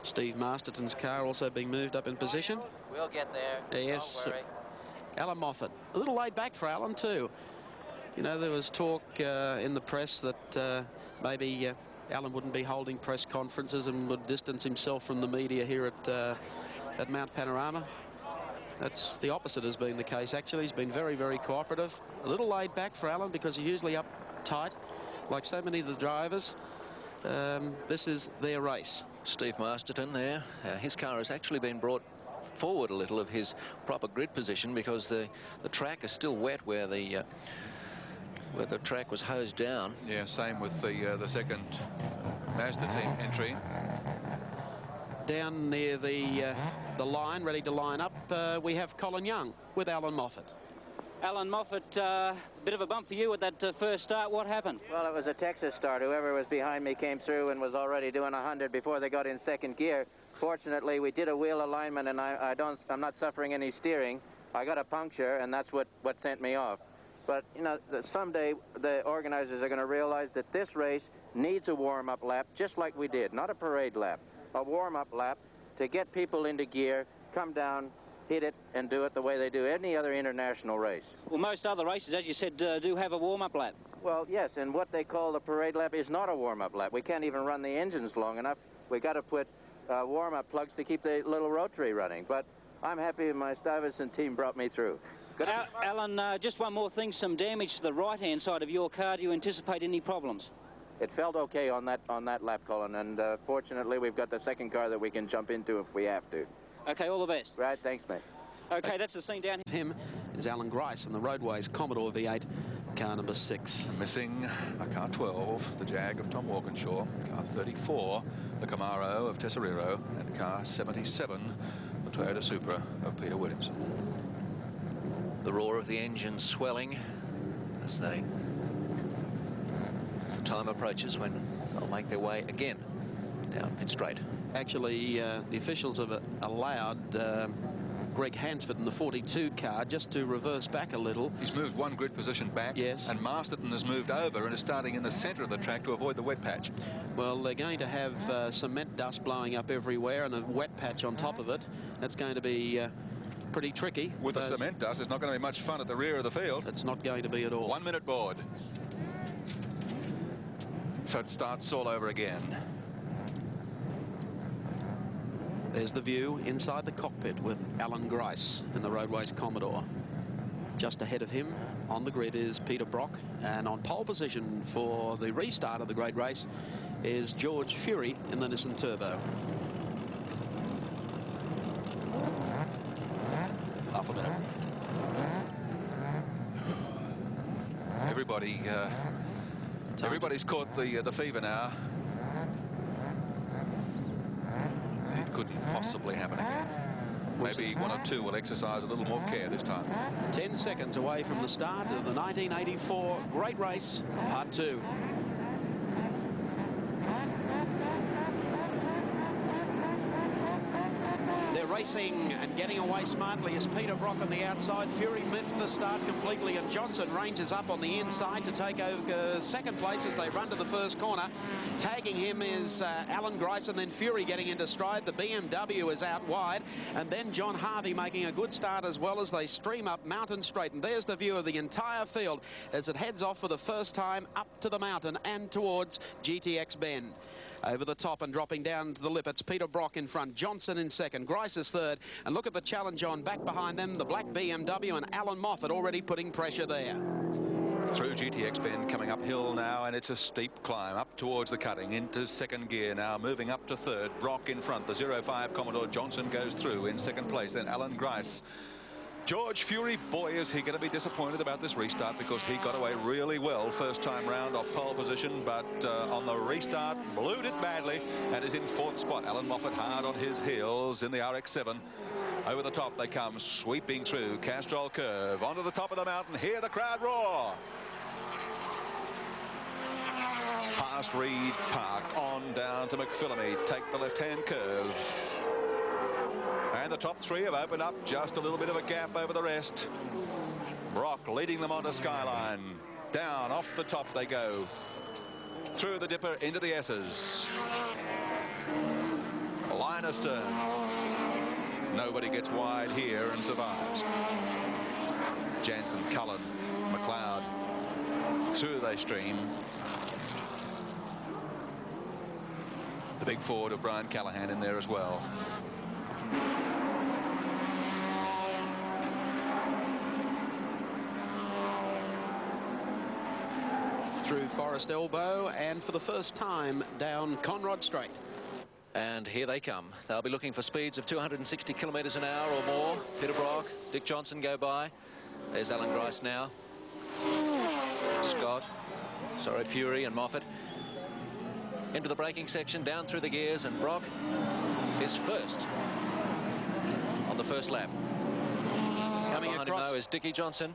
Steve Masterton's car also being moved up in position. We'll get there. Yes. Don't worry. Alan Moffat. A little laid back for Alan too. You know, there was talk in the press that maybe Alan wouldn't be holding press conferences and would distance himself from the media here at Mount Panorama. That's the opposite has been the case, actually. He's been very, very cooperative. A little laid back for Alan because he's usually uptight, like so many of the drivers. This is their race. Steve Masterton there. His car has actually been brought forward a little of his proper grid position because the track is still wet where the track was hosed down. Yeah, same with the second Mazda team entry. Down near the line, ready to line up, we have Colin Young with Alan Moffat. Alan Moffat, a bit of a bump for you at that first start. What happened? Well, it was a Texas start. Whoever was behind me came through and was already doing 100 before they got in second gear. Fortunately, we did a wheel alignment, and I'm not suffering any steering. I got a puncture, and that's what sent me off. But, you know, someday the organizers are going to realize that this race needs a warm-up lap, just like we did. Not a parade lap, a warm-up lap to get people into gear, come down, hit it and do it the way they do any other international race. Well, most other races, as you said, do have a warm-up lap. Well, yes, and what they call the parade lap is not a warm-up lap. We can't even run the engines long enough. We got to put warm-up plugs to keep the little rotary running. But I'm happy my Stuyvesant team brought me through. Alan, just one more thing, some damage to the right-hand side of your car. Do you anticipate any problems? It felt okay on that lap, Colin, and fortunately we've got the second car that we can jump into if we have to. Okay, all the best. Right, thanks, mate. Okay, that's the scene down here. Him is Alan Grice in the Roadways Commodore V8, car number 6. Missing a car 12, the Jag of Tom Walkinshaw, car 34, the Camaro of Tesorero, and car 77, the Toyota Supra of Peter Williamson. The roar of the engine swelling as the time approaches when they'll make their way again down pit straight. Actually, the officials have allowed Greg Hansford in the 42 car just to reverse back a little. He's moved one grid position back. Yes. And Masterton has moved over and is starting in the centre of the track to avoid the wet patch. Well, they're going to have cement dust blowing up everywhere and a wet patch on top of it. That's going to be pretty tricky. With the cement dust, it's not going to be much fun at the rear of the field. It's not going to be at all. 1 minute board. So it starts all over again. There's the view inside the cockpit with Alan Grice in the Roadways Commodore. Just ahead of him on the grid is Peter Brock, and on pole position for the restart of the great race is George Fury in the Nissan Turbo. Half a minute. Everybody's caught the fever now. It couldn't possibly happen again. Maybe one or two will exercise a little more care this time. 10 seconds away from the start of the 1984 Great Race, Part 2. Racing and getting away smartly is Peter Brock on the outside. Fury miffed the start completely, and Johnson ranges up on the inside to take over second place as they run to the first corner. Tagging him is Alan Grice, and then Fury getting into stride. The BMW is out wide, and then John Harvey making a good start as well as they stream up Mountain Straight. And there's the view of the entire field as it heads off for the first time up to the mountain and towards GTX Bend. Over the top and dropping down to the lip, it's Peter Brock in front, Johnson in second, Grice is third, and look at the challenge on back behind them, the black BMW and Alan Moffat already putting pressure there. Through GTX Bend, coming uphill now, and it's a steep climb up towards the cutting into second gear now, moving up to third. Brock in front, the 05 Commodore Johnson goes through in second place, then Alan Grice. George Fury, boy, is he going to be disappointed about this restart, because he got away really well first time round off pole position, but on the restart blew it badly and is in fourth spot. Alan Moffat hard on his heels in the RX-7. Over the top they come, sweeping through Castrol Curve onto the top of the mountain. Hear the crowd roar. Past Reed Park on down to McPhillamy, take the left-hand curve. And the top three have opened up just a little bit of a gap over the rest. Brock leading them onto Skyline. Down off the top they go. Through the dipper into the S's. Line astern. Nobody gets wide here and survives. Jansen, Cullen, McLeod. Through they stream. The big Ford of Brian Callahan in there as well. Through Forest Elbow and for the first time down Conrod Straight. And here they come. They'll be looking for speeds of 260 kilometres an hour or more. Peter Brock, Dick Johnson go by. There's Alan Grice now. Scott, Fury and Moffat. Into the braking section, down through the gears, and Brock is first on the first lap. Coming behind him though is Dickie Johnson.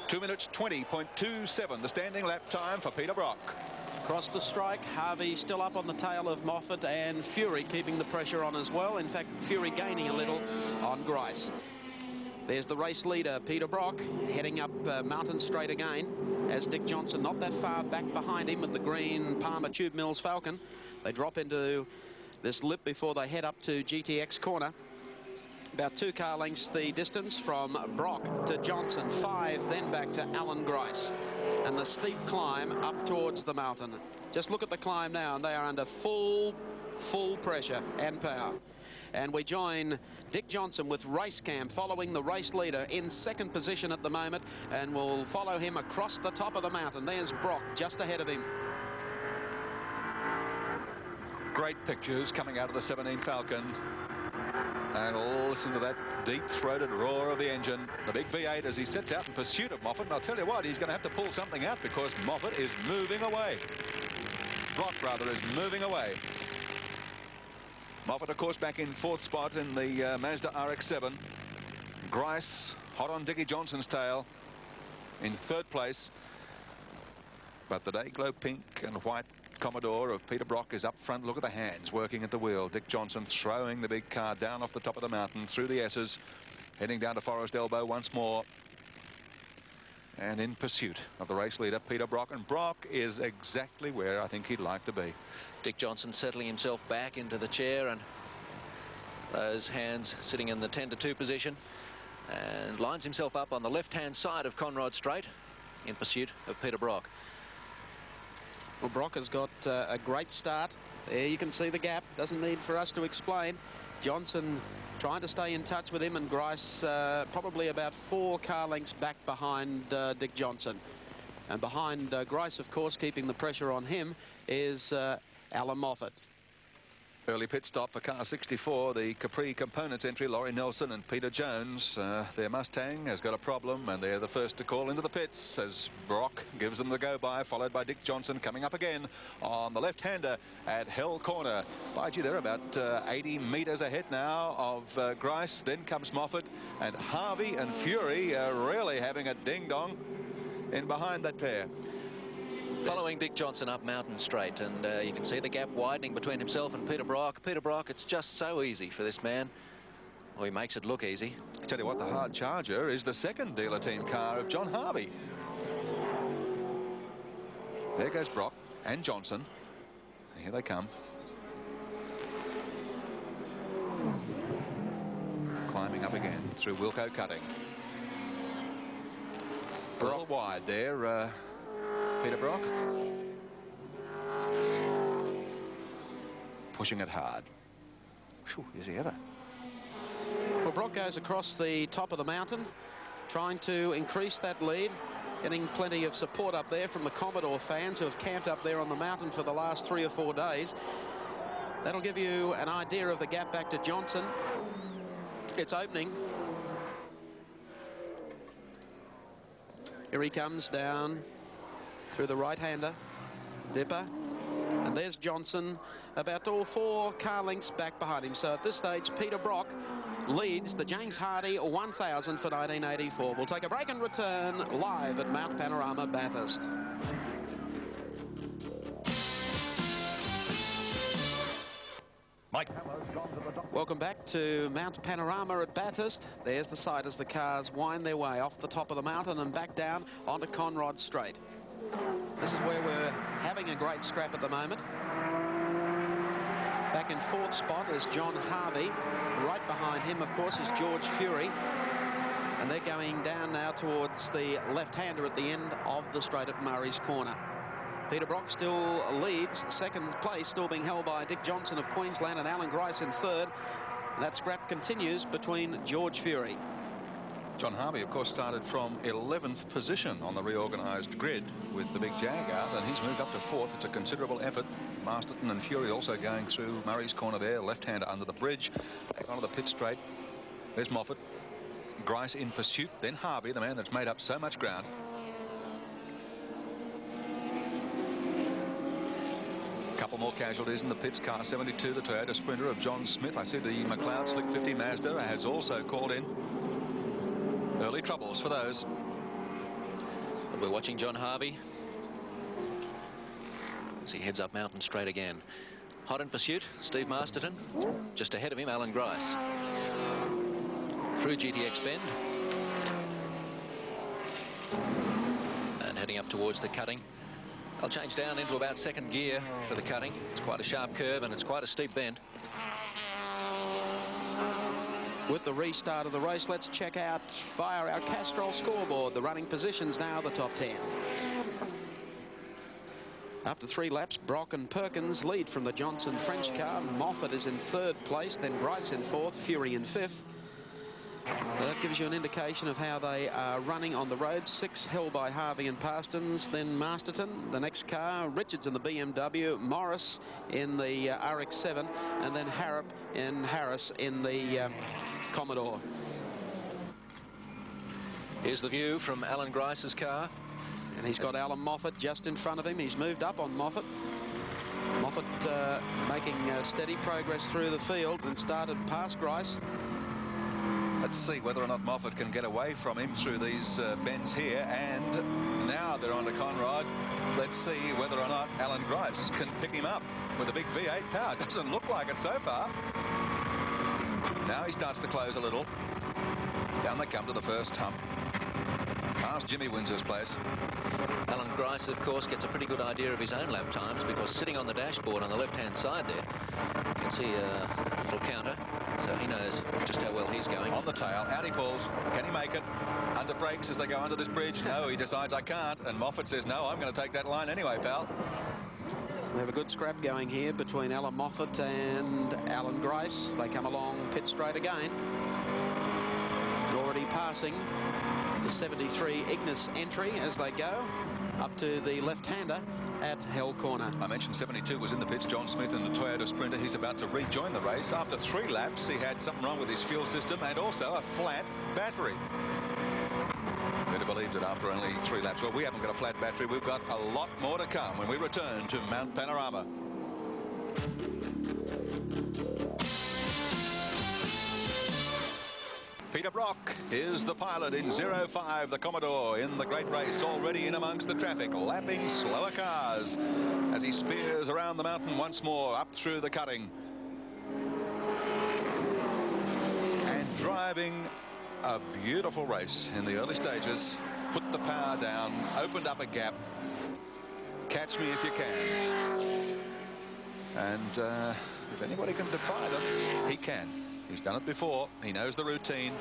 2 minutes 20.27, the standing lap time for Peter Brock. Across the strike, Harvey still up on the tail of Moffat, and Fury keeping the pressure on as well. In fact, Fury gaining a little on Grice. There's the race leader, Peter Brock, heading up Mountain Straight again, as Dick Johnson not that far back behind him at the green Palmer Tube Mills Falcon. They drop into this lip before they head up to GTX corner. About 2 car lengths the distance from Brock to Johnson, 5 then back to Alan Grice. And the steep climb up towards the mountain. Just look at the climb now, and they are under full pressure and power. And we join Dick Johnson with race cam following the race leader in second position at the moment, and we'll follow him across the top of the mountain. There's Brock just ahead of him. Great pictures coming out of the 17 Falcon. And listen to that deep-throated roar of the engine. The big V8 as he sets out in pursuit of Moffat. And I'll tell you what, he's going to have to pull something out because Moffat is moving away. Brock, rather, is moving away. Moffat, of course, back in 4th spot in the Mazda RX-7. Grice, hot on Dickie Johnson's tail, in 3rd place. But the Dayglow pink and white Commodore of Peter Brock is up front. Look at the hands working at the wheel. Dick Johnson throwing the big car down off the top of the mountain through the S's, heading down to Forest Elbow once more. And in pursuit of the race leader, Peter Brock. And Brock is exactly where I think he'd like to be. Dick Johnson settling himself back into the chair, and those hands sitting in the 10-2 position, and lines himself up on the left-hand side of Conrod Straight in pursuit of Peter Brock. Well, Brock has got a great start. There you can see the gap. Doesn't need for us to explain. Johnson trying to stay in touch with him, and Grice probably about 4 car lengths back behind Dick Johnson. And behind Grice, of course, keeping the pressure on him is Alan Moffat. Early pit stop for car 64, the Capri Components entry, Laurie Nelson and Peter Jones. Their Mustang has got a problem, and they're the first to call into the pits as Brock gives them the go-by, followed by Dick Johnson coming up again on the left-hander at Hell Corner. By gee, they're about 80 metres ahead now of Grice. Then comes Moffat, and Harvey and Fury are really having a ding-dong in behind that pair. Following Dick Johnson up Mountain Straight, and you can see the gap widening between himself and Peter Brock. Peter Brock, it's just so easy for this man. Well, he makes it look easy. I tell you what, the hard charger is the second dealer team car of John Harvey. There goes Brock and Johnson. Here they come. Climbing up again through Wilco Cutting. A little wide there, Peter Brock. Pushing it hard. Whew, is he ever? Well, Brock goes across the top of the mountain, trying to increase that lead, getting plenty of support up there from the Commodore fans who have camped up there on the mountain for the last 3 or 4 days. That'll give you an idea of the gap back to Johnson. It's opening. Here he comes down through the right-hander, Dipper, and there's Johnson about all 4 car lengths back behind him. So at this stage, Peter Brock leads the James Hardy 1000 for 1984. We'll take a break and return live at Mount Panorama, Bathurst. Welcome back to Mount Panorama at Bathurst. There's the site as the cars wind their way off the top of the mountain and back down onto Conrod Straight. This is where we're having a great scrap at the moment. Back in 4th spot is John Harvey. Right behind him, of course, is George Fury. And they're going down now towards the left-hander at the end of the straight at Murray's Corner. Peter Brock still leads. 2nd place still being held by Dick Johnson of Queensland and Alan Grice in 3rd. That scrap continues between George Fury. John Harvey, of course, started from 11th position on the reorganised grid with the big Jaguar, and he's moved up to 4th. It's a considerable effort. Masterton and Fury also going through Murray's Corner there, left-hander under the bridge. Back onto the pit straight. There's Moffat. Grice in pursuit, then Harvey, the man that's made up so much ground. Couple more casualties in the pits. Car 72, the Toyota Sprinter of John Smith. I see the McLeod Slick 50 Mazda has also called in. Early troubles for those. And we're watching John Harvey as he heads up Mountain Straight again. Hot in pursuit, Steve Masterton. Just ahead of him, Alan Grice. Through GTX Bend. And heading up towards the cutting. I'll change down into about 2nd gear for the cutting. It's quite a sharp curve and it's quite a steep bend. with the restart of the race. Let's check out via our Castrol scoreboard the running positions now, the top 10. After 3 laps, Brock and Perkins lead from the Johnson French car. Moffat is in 3rd place, then Grice in 4th, Fury in 5th. So that gives you an indication of how they are running on the road. 6 held by Harvey and Parsons, then Masterton, the next car, Richards in the BMW, Morris in the RX-7, and then Harris in the Commodore. Here's the view from Alan Grice's car. And he's got Alan Moffat just in front of him. He's moved up on Moffat. Moffat making steady progress through the field and started past Grice. Let's see whether or not Moffat can get away from him through these bends here. And now they're on to Conrad. Let's see whether or not Alan Grice can pick him up with a big V8 power. Doesn't look like it so far. Now he starts to close a little. Down they come to the first hump. Past Jimmy Windsor's place. Alan Grice, of course, gets a pretty good idea of his own lap times because sitting on the dashboard on the left-hand side there, you can see a little counter, so he knows just how well he's going. On the tail, out he pulls. Can he make it? Under brakes as they go under this bridge. No, he decides I can't. And Moffat says, no, I'm going to take that line anyway, pal. We have a good scrap going here between Alan Moffat and Alan Grice. They come along pit straight again. And already passing the 73 Ignis entry as they go up to the left-hander at Hell Corner. I mentioned 72 was in the pits. John Smith in the Toyota Sprinter. He's about to rejoin the race. After 3 laps, he had something wrong with his fuel system and also a flat battery. Better believe that after only 3 laps. Well, we haven't got a flat battery. We've got a lot more to come when we return to Mount Panorama. Peter Brock is the pilot in 05, the Commodore, in the great race, already in amongst the traffic, lapping slower cars as he spears around the mountain once more, up through the cutting. And driving a beautiful race in the early stages, put the power down, opened up a gap. Catch me if you can. And if anybody can defy them, he can. He's done it before. He knows the routine.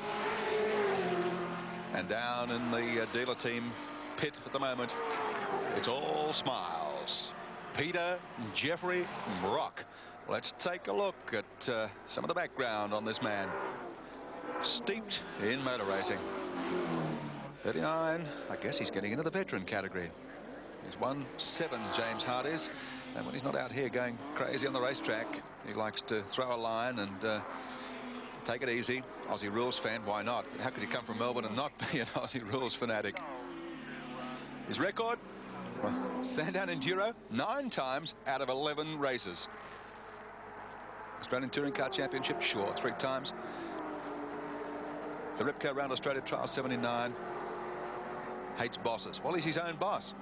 And down in the dealer team pit at the moment, it's all smiles. Peter, Jeffrey, Brock. Let's take a look at some of the background on this man. Steeped in motor racing. 39, I guess he's getting into the veteran category. He's won 7 James Hardys, and when he's not out here going crazy on the racetrack, he likes to throw a line and take it easy. Aussie rules fan, why not? How could he come from Melbourne and not be an Aussie rules fanatic? His record? Well, Sandown Enduro, 9 times out of 11 races. Australian Touring Car Championship, sure, 3 times. The Repco Round Australia Trial 79. Hates bosses. Well, he's his own boss.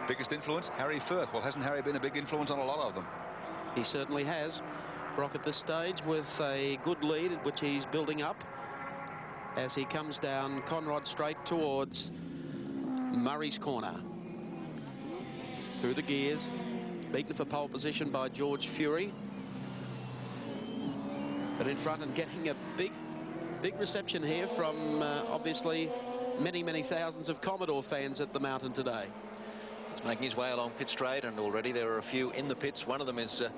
Biggest influence, Harry Firth. Well, hasn't Harry been a big influence on a lot of them? He certainly has. Brock at this stage with a good lead, which he's building up as he comes down Conrod Straight towards Murray's Corner. Through the gears, beaten for pole position by George Fury. But in front and getting a big reception here from obviously many thousands of Commodore fans at the mountain today. He's making his way along pit straight, and already there are a few in the pits. One of them is the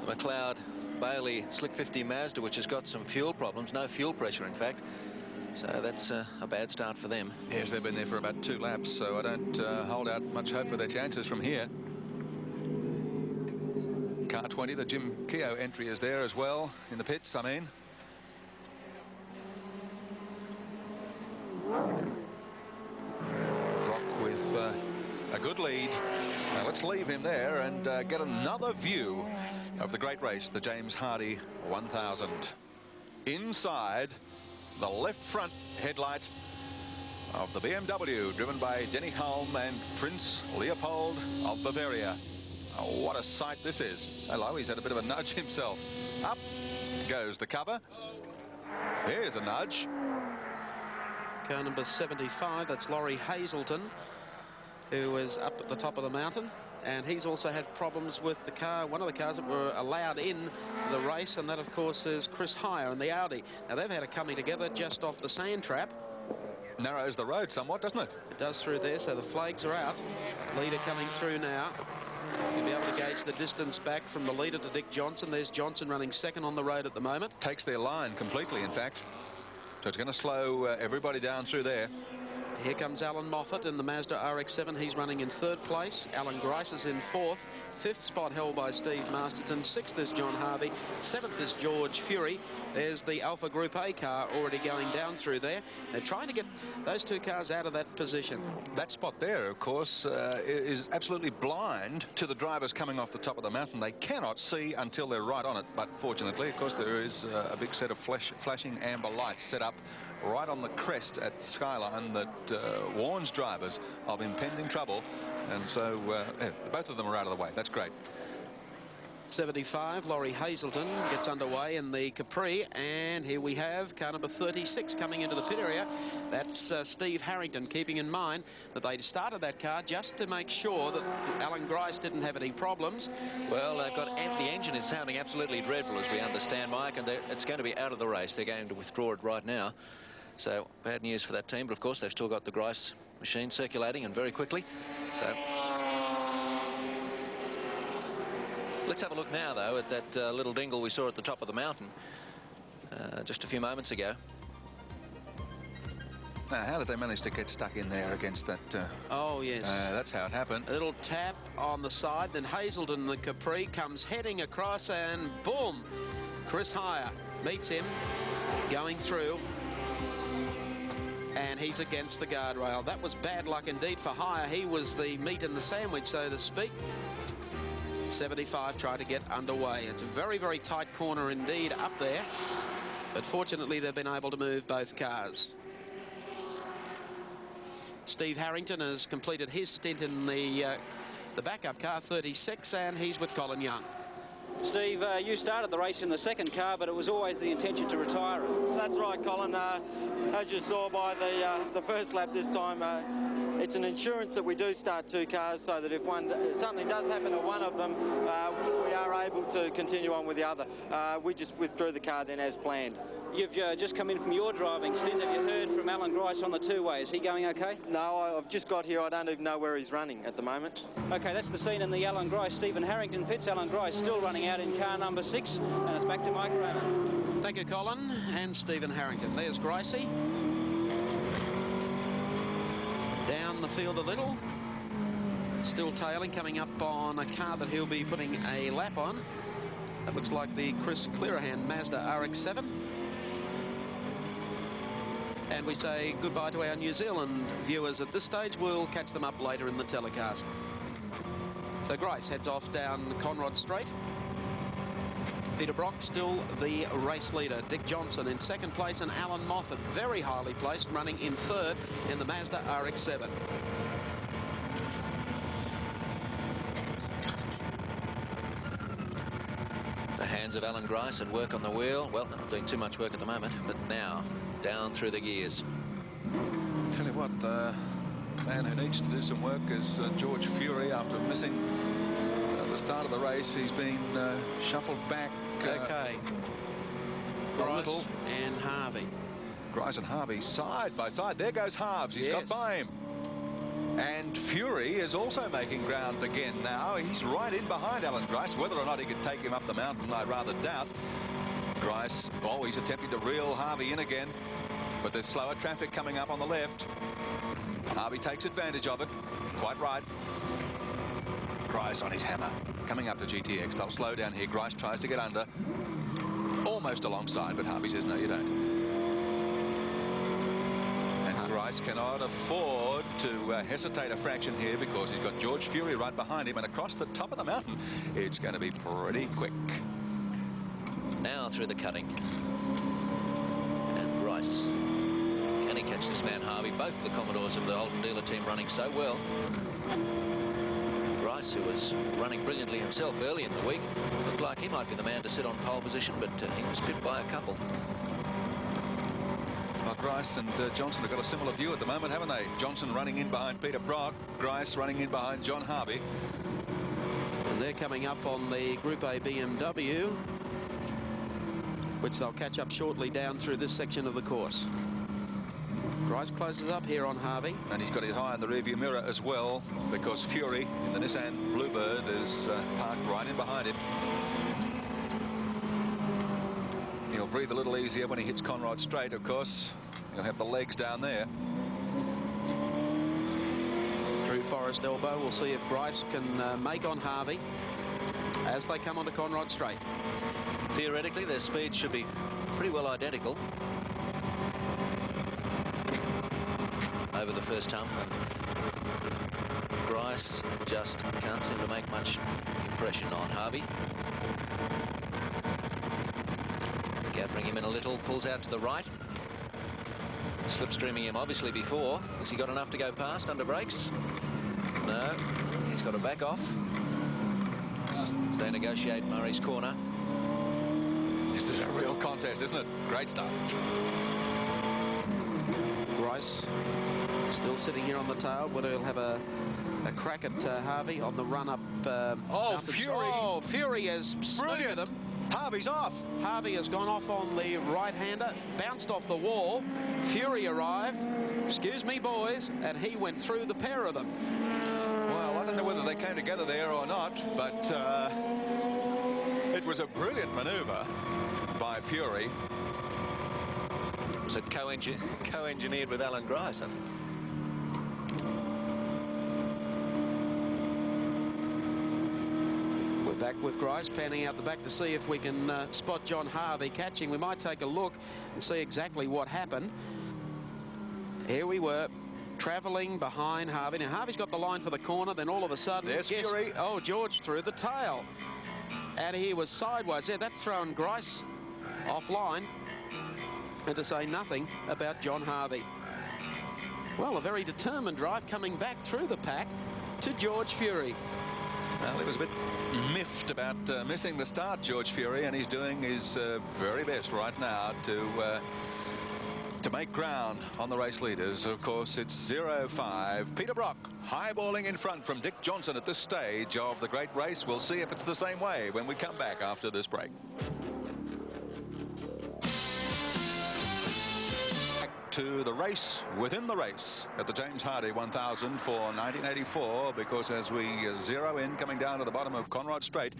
McLeod Bailey Slick 50 Mazda, which has got some fuel problems, no fuel pressure in fact, so that's a bad start for them. Yes, they've been there for about 2 laps, so I don't hold out much hope for their chances from here. Car 20, the Jim Keogh entry is there as well in the pits, I mean. Brock with a good lead. Now let's leave him there and get another view of the great race, the James Hardy 1000. Inside the left front headlight of the BMW, driven by Denny Hulme and Prince Leopold of Bavaria. Oh, what a sight this is. Hello, he's had a bit of a nudge himself. Up goes the cover. Here's a nudge. Car number 75, that's Laurie Hazelton, who is up at the top of the mountain. And he's also had problems with the car, one of the cars that were allowed in the race, and that, of course, is Chris Heyer and the Audi. Now, they've had a coming together just off the sand trap. Narrows the road somewhat, doesn't it? It does through there, so the flags are out. Leader coming through now. You'll be able to gauge the distance back from the leader to Dick Johnson. There's Johnson running second on the road at the moment. Takes their line completely, in fact. So it's going to slow everybody down through there. Here comes Alan Moffat in the Mazda RX-7. He's running in third place. Alan Grice is in fourth. Fifth spot held by Steve Masterton. Sixth is John Harvey. Seventh is George Fury. There's the Alpha Group A car already going down through there. They're trying to get those two cars out of that position. That spot there, of course, is absolutely blind to the drivers coming off the top of the mountain. They cannot see until they're right on it. But fortunately, of course, there is a big set of flashing amber lights set up right on the crest at Skyline that warns drivers of impending trouble. And so both of them are out of the way. That's great. 75, Laurie Hazelton gets underway in the Capri, and here we have car number 36 coming into the pit area. That's Steve Harrington, keeping in mind that they started that car just to make sure that Alan Grice didn't have any problems. Well, they've got the engine is sounding absolutely dreadful, as we understand, Mike, and it's going to be out of the race. They're going to withdraw it right now. So bad news for that team, but of course they've still got the Grice machine circulating, and very quickly. So let's have a look now, though, at that little dingle we saw at the top of the mountain just a few moments ago. Now, how did they manage to get stuck in there against that? Oh, yes. That's how it happened. A little tap on the side, then Hazelton, the Capri, comes heading across, and boom! Chris Heyer meets him, going through, and he's against the guardrail. That was bad luck indeed for Heyer. He was the meat in the sandwich, so to speak. 75 tried to get underway. It's a very, very tight corner indeed up there, but fortunately they've been able to move both cars. Steve Harrington has completed his stint in the backup car, 36, and he's with Colin Young. Steve, you started the race in the second car, but it was always the intention to retire it. That's right, Colin. As you saw by the first lap this time, it's an insurance that we do start two cars so that if something does happen to one of them, we are able to continue on with the other. We just withdrew the car then as planned. You've just come in from your driving stint. Have you heard from Alan Grice on the two-way? Is he going okay? No, I've just got here. I don't even know where he's running at the moment. Okay, that's the scene in the Alan Grice Stephen Harrington pits. Alan Grice still running out in car number 6, and it's back to Mike Raymond. Thank you, Colin, and Stephen Harrington. There's Gricey. Down the field a little. Still tailing, coming up on a car that he'll be putting a lap on. That looks like the Chris Clearahan Mazda RX-7. And we say goodbye to our New Zealand viewers at this stage. We'll catch them up later in the telecast. So Grice heads off down Conrod Straight. Peter Brock still the race leader. Dick Johnson in second place, and Alan Moffat very highly placed, running in third in the Mazda RX-7. The hands of Alan Grice at work on the wheel. Well, they're not doing too much work at the moment, but now down through the gears. Tell you what, the man who needs to do some work is George Fury. After missing the start of the race, he's been shuffled back. Okay. A little. And Harvey. Grice and Harvey side by side. There goes Harves. He's got by him. And Fury is also making ground again now. He's right in behind Alan Grice. Whether or not he could take him up the mountain, I rather doubt. Grice always attempting to reel Harvey in again, but there's slower traffic coming up on the left. Harvey takes advantage of it. Quite right. Grice on his hammer. Coming up to GTX. They'll slow down here. Grice tries to get under. Almost alongside, but Harvey says, no, you don't. And Grice cannot afford to hesitate a fraction here because he's got George Fury right behind him, and across the top of the mountain, it's going to be pretty quick. Now through the cutting. And Grice. Can he catch this man, Harvey? Both the Commodores of the Holden dealer team running so well. Grice, who was running brilliantly himself early in the week, looked like he might be the man to sit on pole position, but he was pipped by a couple. Well, Grice and Johnson have got a similar view at the moment, haven't they? Johnson running in behind Peter Brock, Grice running in behind John Harvey. coming up on the Group A BMW, which they'll catch up shortly down through this section of the course. Grice closes up here on Harvey. And he's got his eye in the rearview mirror as well, because Fury in the Nissan Bluebird is parked right in behind him. He'll breathe a little easier when he hits Conrod Straight, of course. He'll have the legs down there. Through Forest Elbow, we'll see if Grice can make on Harvey as they come onto Conrod Straight. Theoretically, their speed should be pretty well identical over the first hump, and Grice just can't seem to make much impression on Harvey. Gathering him in a little, pulls out to the right. Slipstreaming him obviously before. Has he got enough to go past under brakes? No, he's got to back off as they negotiate Murray's corner. This is a real contest, isn't it? Great stuff. Grice still sitting here on the tail, but he'll have a crack at Harvey on the run-up. Fury! Oh, Fury has snookered him. Harvey's off. Harvey has gone off on the right-hander, bounced off the wall. Fury arrived. Excuse me, boys, and he went through the pair of them. Well, I don't know whether they came together there or not, but it was a brilliant manoeuvre by Fury. Was it co-engineered with Alan Grice, I think? We're back with Grice, panning out the back to see if we can spot John Harvey catching. We might take a look and see exactly what happened. Here we were, travelling behind Harvey. Now, Harvey's got the line for the corner, then all of a sudden... There's Fury. Oh, George through the tail. And he was sideways there. That's thrown Grice offline. And to say nothing about John Harvey. Well, a very determined drive coming back through the pack to George Fury. Well, he was a bit miffed about missing the start, George Fury, and he's doing his very best right now to make ground on the race leaders. Of course, it's 0-5. Peter Brock highballing in front from Dick Johnson at this stage of the great race. We'll see if it's the same way when we come back after this break. To the race within the race at the James Hardie 1000 for 1984, because as we zero in coming down to the bottom of Conrod Straight,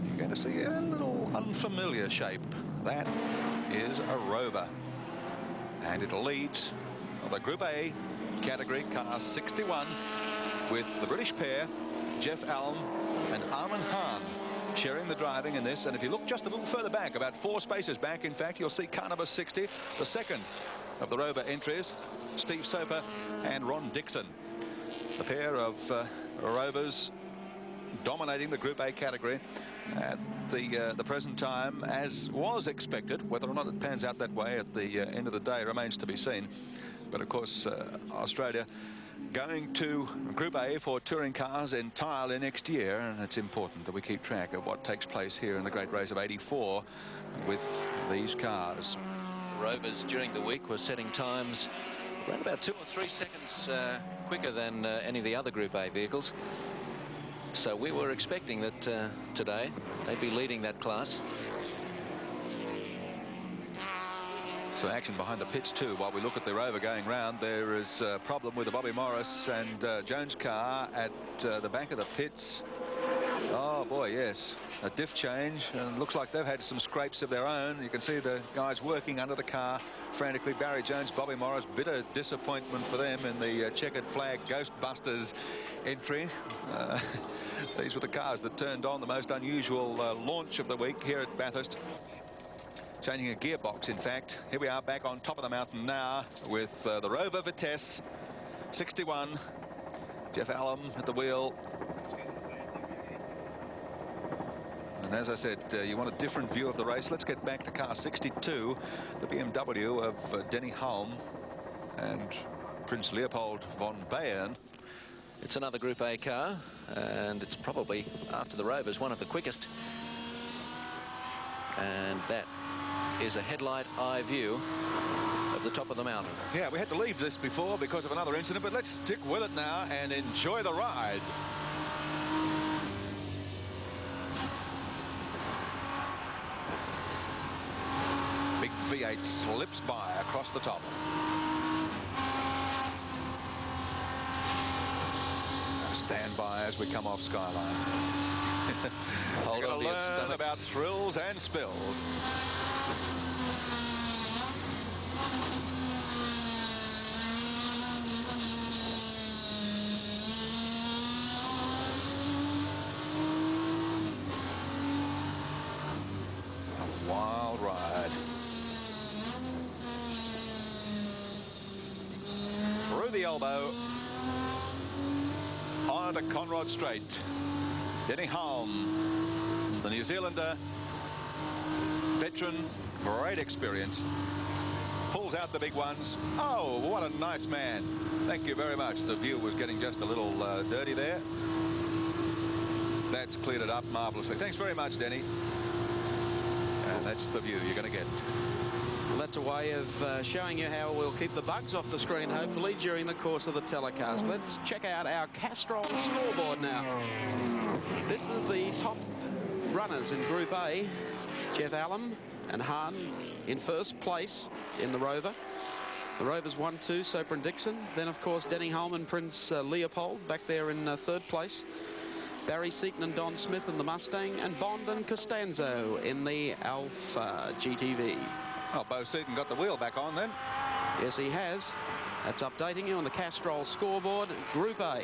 you're going to see a little unfamiliar shape. That is a Rover, and it'll lead the Group A category car 61 with the British pair Jeff Alm and Armin Hahn sharing the driving in this. And if you look just a little further back, about 4 spaces back, in fact, you'll see car number 60, the second of the Rover entries, Steve Soper and Ron Dixon. The pair of Rovers dominating the Group A category at the present time, as was expected. Whether or not it pans out that way at the end of the day remains to be seen. But of course, Australia going to Group A for touring cars entirely next year, and it's important that we keep track of what takes place here in the great race of 84 with these cars. Rovers during the week were setting times around about 2 or 3 seconds quicker than any of the other Group A vehicles. So we were expecting that today they'd be leading that class. So action behind the pits too. While we look at the Rover going round, there is a problem with the Bobby Morris and Jones car at the back of the pits. Oh boy, yes, a diff change, and looks like they've had some scrapes of their own. You can see the guys working under the car frantically. Barry Jones, Bobby Morris, bitter disappointment for them in the checkered flag Ghostbusters entry. These were the cars that turned on the most unusual launch of the week here at Bathurst. Changing a gearbox, in fact. Here we are back on top of the mountain now with the Rover Vitesse 61. Jeff Allen at the wheel. And as I said, you want a different view of the race. Let's get back to car 62, the BMW of Denny Hulme and Prince Leopold von Bayern. It's another Group A car, and it's probably, after the Rovers, one of the quickest. And that is a headlight eye view of the top of the mountain. Yeah, we had to leave this before because of another incident, but let's stick with it now and enjoy the ride. V8 slips by across the top. Stand by as we come off Skyline. We're going to learn about thrills and spills. A wild ride. Through the elbow. On to Conrod Straight. Denny Hulme, the New Zealander, veteran, great experience, pulls out the big ones. Oh, what a nice man. Thank you very much. The view was getting just a little dirty there. That's cleared it up marvelously. Thanks very much, Denny. And that's the view you're going to get. Well, that's a way of showing you how we'll keep the bugs off the screen, hopefully, during the course of the telecast. Let's check out our Castrol scoreboard now. This is the top runners in Group A. Jeff Allen and Hahn in first place in the Rover. The Rover's 1-2, Sopran Dixon. Then, of course, Denny Hulme and Prince Leopold back there in third place. Barry Seaton and Don Smith in the Mustang, and Bond and Costanzo in the Alpha GTV. Oh, Bo Seaton got the wheel back on then. Yes, he has. That's updating you on the Castrol scoreboard. Group A,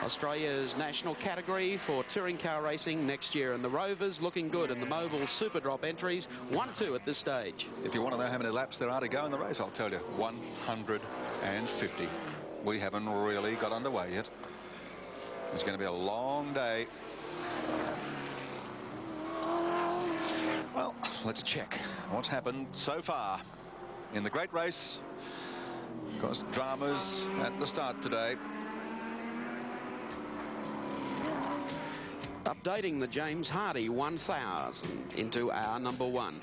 Australia's national category for touring car racing next year. And the Rovers looking good in the Mobile Super Drop entries. 1-2 at this stage. If you want to know how many laps there are to go in the race, I'll tell you. 150. We haven't really got underway yet. It's going to be a long day. Well, let's check what's happened so far in the great race. Of course, dramas at the start today. Updating the James Hardy 1000 into our number 1.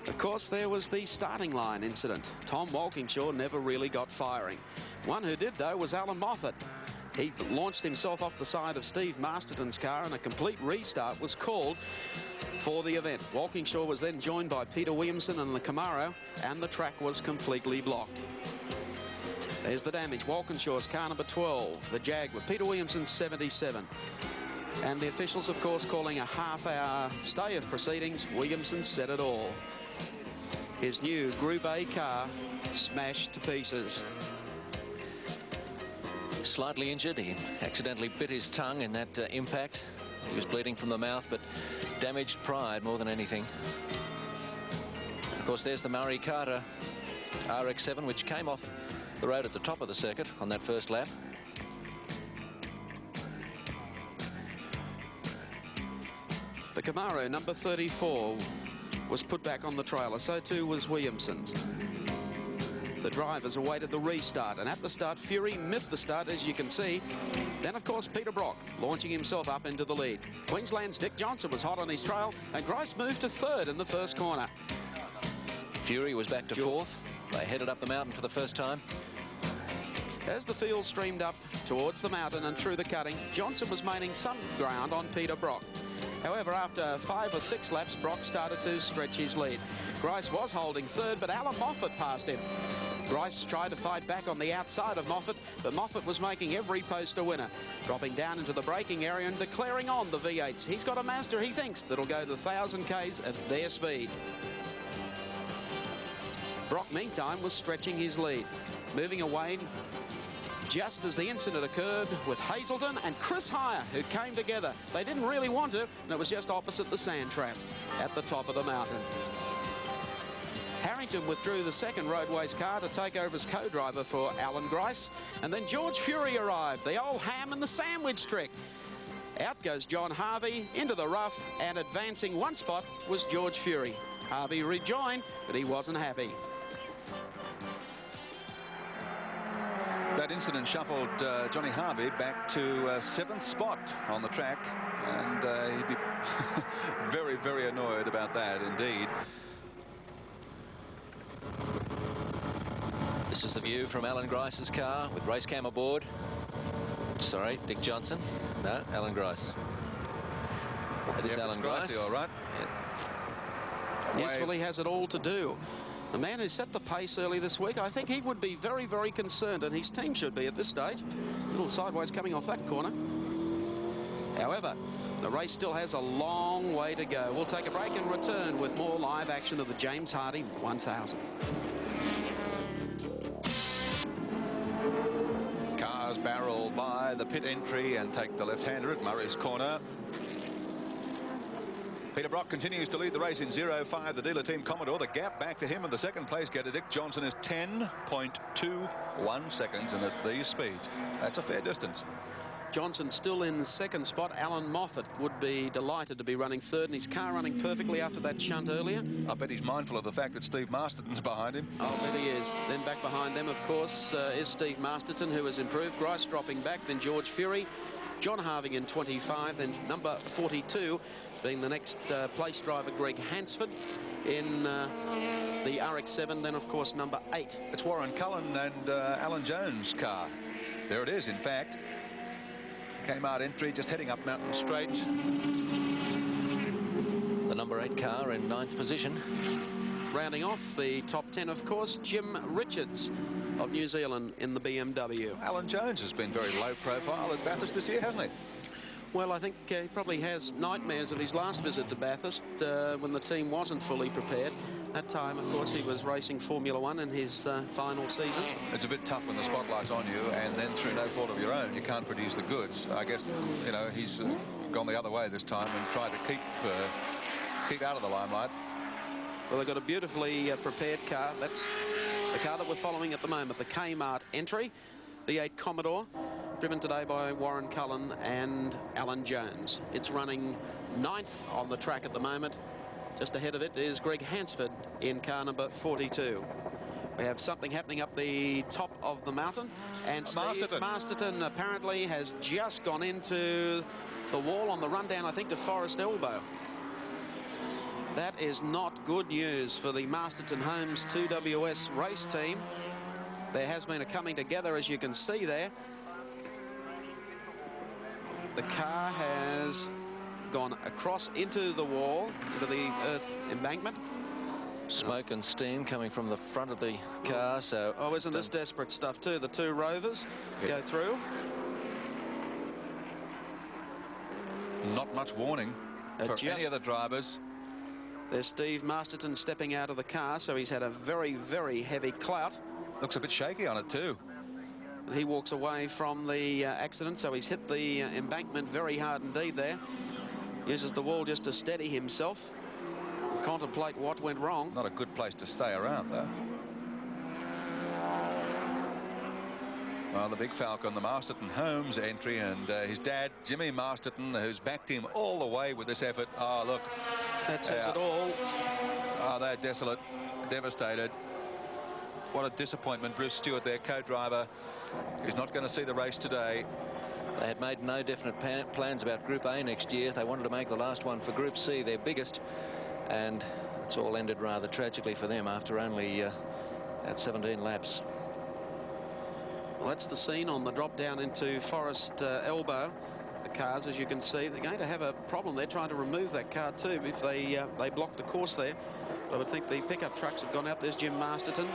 Of course, there was the starting line incident. Tom Walkingshaw never really got firing. One who did, though, was Alan Moffat. He launched himself off the side of Steve Masterton's car, and a complete restart was called for the event. Walkingshaw was then joined by Peter Williamson and the Camaro, and the track was completely blocked. There's the damage. Walkinshaw's car number 12, the Jaguar. Peter Williamson's 77. And the officials, of course, calling a half-hour stay of proceedings. Williamson said it all. His new Group A car smashed to pieces. Slightly injured. He accidentally bit his tongue in that impact. He was bleeding from the mouth, but damaged pride more than anything. And of course, there's the Murray Carter RX-7, which came off the road at the top of the circuit on that first lap. The Camaro, number 34, was put back on the trailer. So too was Williamson's. The drivers awaited the restart, and at the start, Fury missed the start, as you can see. Then, of course, Peter Brock launching himself up into the lead. Queensland's Dick Johnson was hot on his trail, and Grice moved to third in the first corner. Fury was back to fourth. They headed up the mountain for the first time. As the field streamed up towards the mountain and through the cutting, Johnson was maintaining some ground on Peter Brock. However, after 5 or 6 laps, Brock started to stretch his lead. Grice was holding third, but Alan Moffat passed him. Grice tried to fight back on the outside of Moffat, but Moffat was making every post a winner, dropping down into the braking area and declaring on the V8s. He's got a Mazda, he thinks, that'll go the 1,000 Ks at their speed. Brock, meantime, was stretching his lead, moving away just as the incident occurred with Hazelton and Chris Heyer, who came together. They didn't really want to, and it was just opposite the sand trap at the top of the mountain. Harrington withdrew the second Roadways car to take over as co-driver for Alan Grice, and then George Fury arrived, the old ham and the sandwich trick. Out goes John Harvey into the rough, and advancing one spot was George Fury. Harvey rejoined, but he wasn't happy. That incident shuffled Johnny Harvey back to 7th spot on the track, and he'd be very, very annoyed about that indeed. This is the view from Alan Grice's car with race cam aboard. Sorry, Dick Johnson. No, Alan Grice. That is Alan Grice. All right. Yeah. Yes, well, he has it all to do. The man who set the pace early this week, I think he would be very, very concerned, and his team should be at this stage. A little sideways coming off that corner. However, the race still has a long way to go. We'll take a break and return with more live action of the James Hardie 1000. Cars barrel by the pit entry and take the left-hander at Murray's corner. Peter Brock continues to lead the race in 0.5. The dealer team Commodore, the gap back to him in the second place getter Dick Johnson is 10.21 seconds, and at these speeds, that's a fair distance. Johnson still in second spot. Alan Moffat would be delighted to be running third, and his car running perfectly after that shunt earlier. I bet he's mindful of the fact that Steve Masterton's behind him. Oh, I bet he is. Then back behind them, of course, is Steve Masterton, who has improved. Grice dropping back, then George Fury. John Harving in 25, then number 42 being the next place driver, Greg Hansford, in the RX-7, then, of course, number 8. It's Warren Cullen and Alan Jones' car. There it is, in fact. Kmart entry just heading up Mountain Straight. The number 8 car in 9th position. Rounding off the top 10, of course, Jim Richards of New Zealand in the BMW. Alan Jones has been very low profile at Bathurst this year, hasn't he? Well, I think he probably has nightmares of his last visit to Bathurst when the team wasn't fully prepared. That time, of course, he was racing Formula One in his final season. It's a bit tough when the spotlight's on you, and then through no fault of your own, you can't produce the goods. I guess, you know, he's gone the other way this time and tried to keep out of the limelight. Well, they've got a beautifully prepared car. That's the car that we're following at the moment, the Kmart entry, the 8 Commodore, driven today by Warren Cullen and Alan Jones. It's running 9th on the track at the moment. Just ahead of it is Greg Hansford in car number 42. We have something happening up the top of the mountain, and Steve Masterton apparently has just gone into the wall on the rundown, I think, to Forest Elbow. That is not good news for the Masterton Homes 2WS race team. There has been a coming together, as you can see there. The car has gone across into the wall, into the earth embankment. Smoke and steam coming from the front of the car, so... Oh, isn't this desperate stuff too? The 2 Rovers go through. Not much warning for any of the drivers. There's Steve Masterton stepping out of the car, so he's had a very, very heavy clout. Looks a bit shaky on it too. He walks away from the accident, so he's hit the embankment very hard indeed there. Uses the wall just to steady himself, contemplate what went wrong. Not a good place to stay around, though. Well, the big Falcon, the Masterton Homes entry, and his dad, Jimmy Masterton, who's backed him all the way with this effort. Oh, look. That says it all. Oh, they're desolate, devastated. What a disappointment. Bruce Stewart, their co-driver, is not going to see the race today. They had made no definite plans about Group A next year. They wanted to make the last one for Group C, their biggest, and it's all ended rather tragically for them after only at 17 laps. Well, that's the scene on the drop down into Forest Elbow. The cars, as you can see, they're going to have a problem. They're trying to remove that car too if they block the course there. But I would think the pickup trucks have gone out. There's Jim Masterton,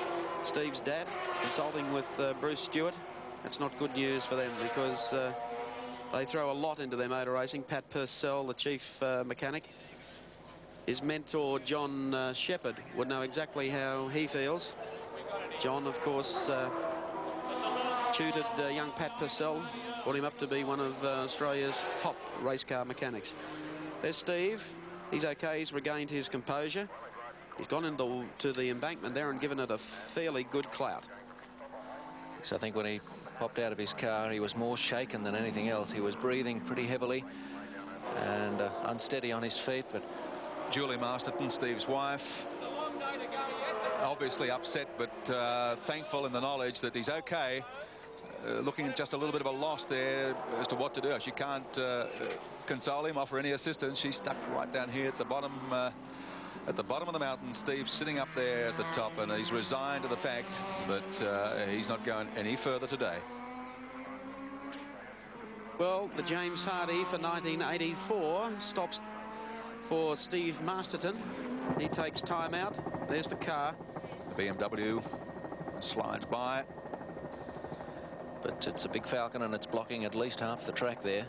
Steve's dad, consulting with Bruce Stewart. That's not good news for them because they throw a lot into their motor racing. Pat Purcell, the chief mechanic, his mentor, John Shepherd, would know exactly how he feels. John, of course, tutored young Pat Purcell, brought him up to be one of Australia's top race car mechanics. There's Steve. He's okay. He's regained his composure. He's gone into the embankment there and given it a fairly good clout. So I think when he popped out of his car, he was more shaken than anything else. He was breathing pretty heavily and unsteady on his feet. But Julie Masterton, Steve's wife, obviously upset, but thankful in the knowledge that he's okay. Looking at just a little bit of a loss there as to what to do. She can't console him, offer any assistance. She's stuck right down here at the bottom of the mountain. Steve's sitting up there at the top, and he's resigned to the fact that he's not going any further today. Well, the James Hardie for 1984 stops for Steve Masterton. He takes time out. There's the car. The BMW slides by. But it's a big Falcon, and it's blocking at least half the track there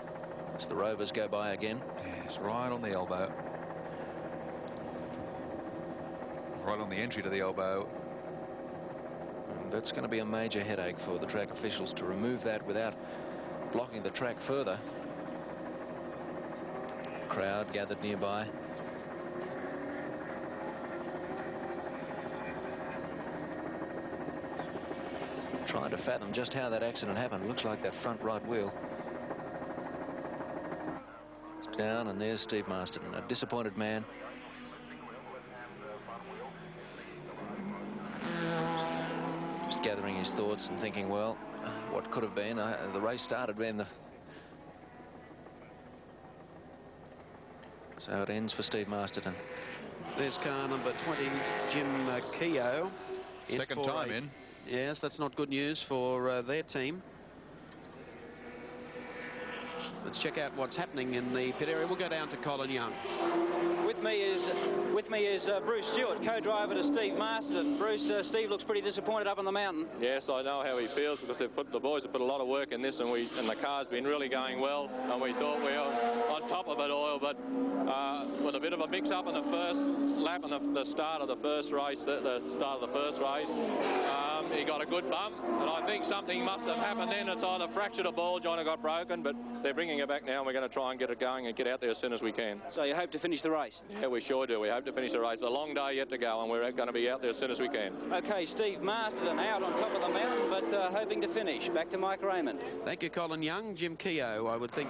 as the Rovers go by again. Yes, right on the elbow. Right on the entry to the elbow. And that's going to be a major headache for the track officials to remove that without blocking the track further. Crowd gathered nearby. Trying to fathom just how that accident happened. Looks like that front right wheel. Down, and there's Steve Masterton, a disappointed man. Just gathering his thoughts and thinking, well, what could have been? The race started when so it ends for Steve Masterton. There's car number 20, Jim Keogh. Second time in. Yes, that's not good news for their team. Let's check out what's happening in the pit area. We'll go down to Colin Young. With me is Bruce Stewart, co-driver to Steve Masterton. Bruce, Steve looks pretty disappointed up on the mountain. Yes, I know how he feels because the boys have put a lot of work in this, and the car's been really going well, and we thought we were on top of it all, but with a bit of a mix-up in the first lap and the start of the first race, he got a good bump, and I think something must have happened then. It's either fractured a ball joint or got broken, but they're bringing it back now, and we're going to try and get it going and get out there as soon as we can. So you hope to finish the race? Yeah, we sure do. We hope to finish the race. It's a long day yet to go, and we're going to be out there as soon as we can. OK, Steve Masterton out on top of the mountain, but hoping to finish. Back to Mike Raymond. Thank you, Colin Young. Jim Keogh, I would think,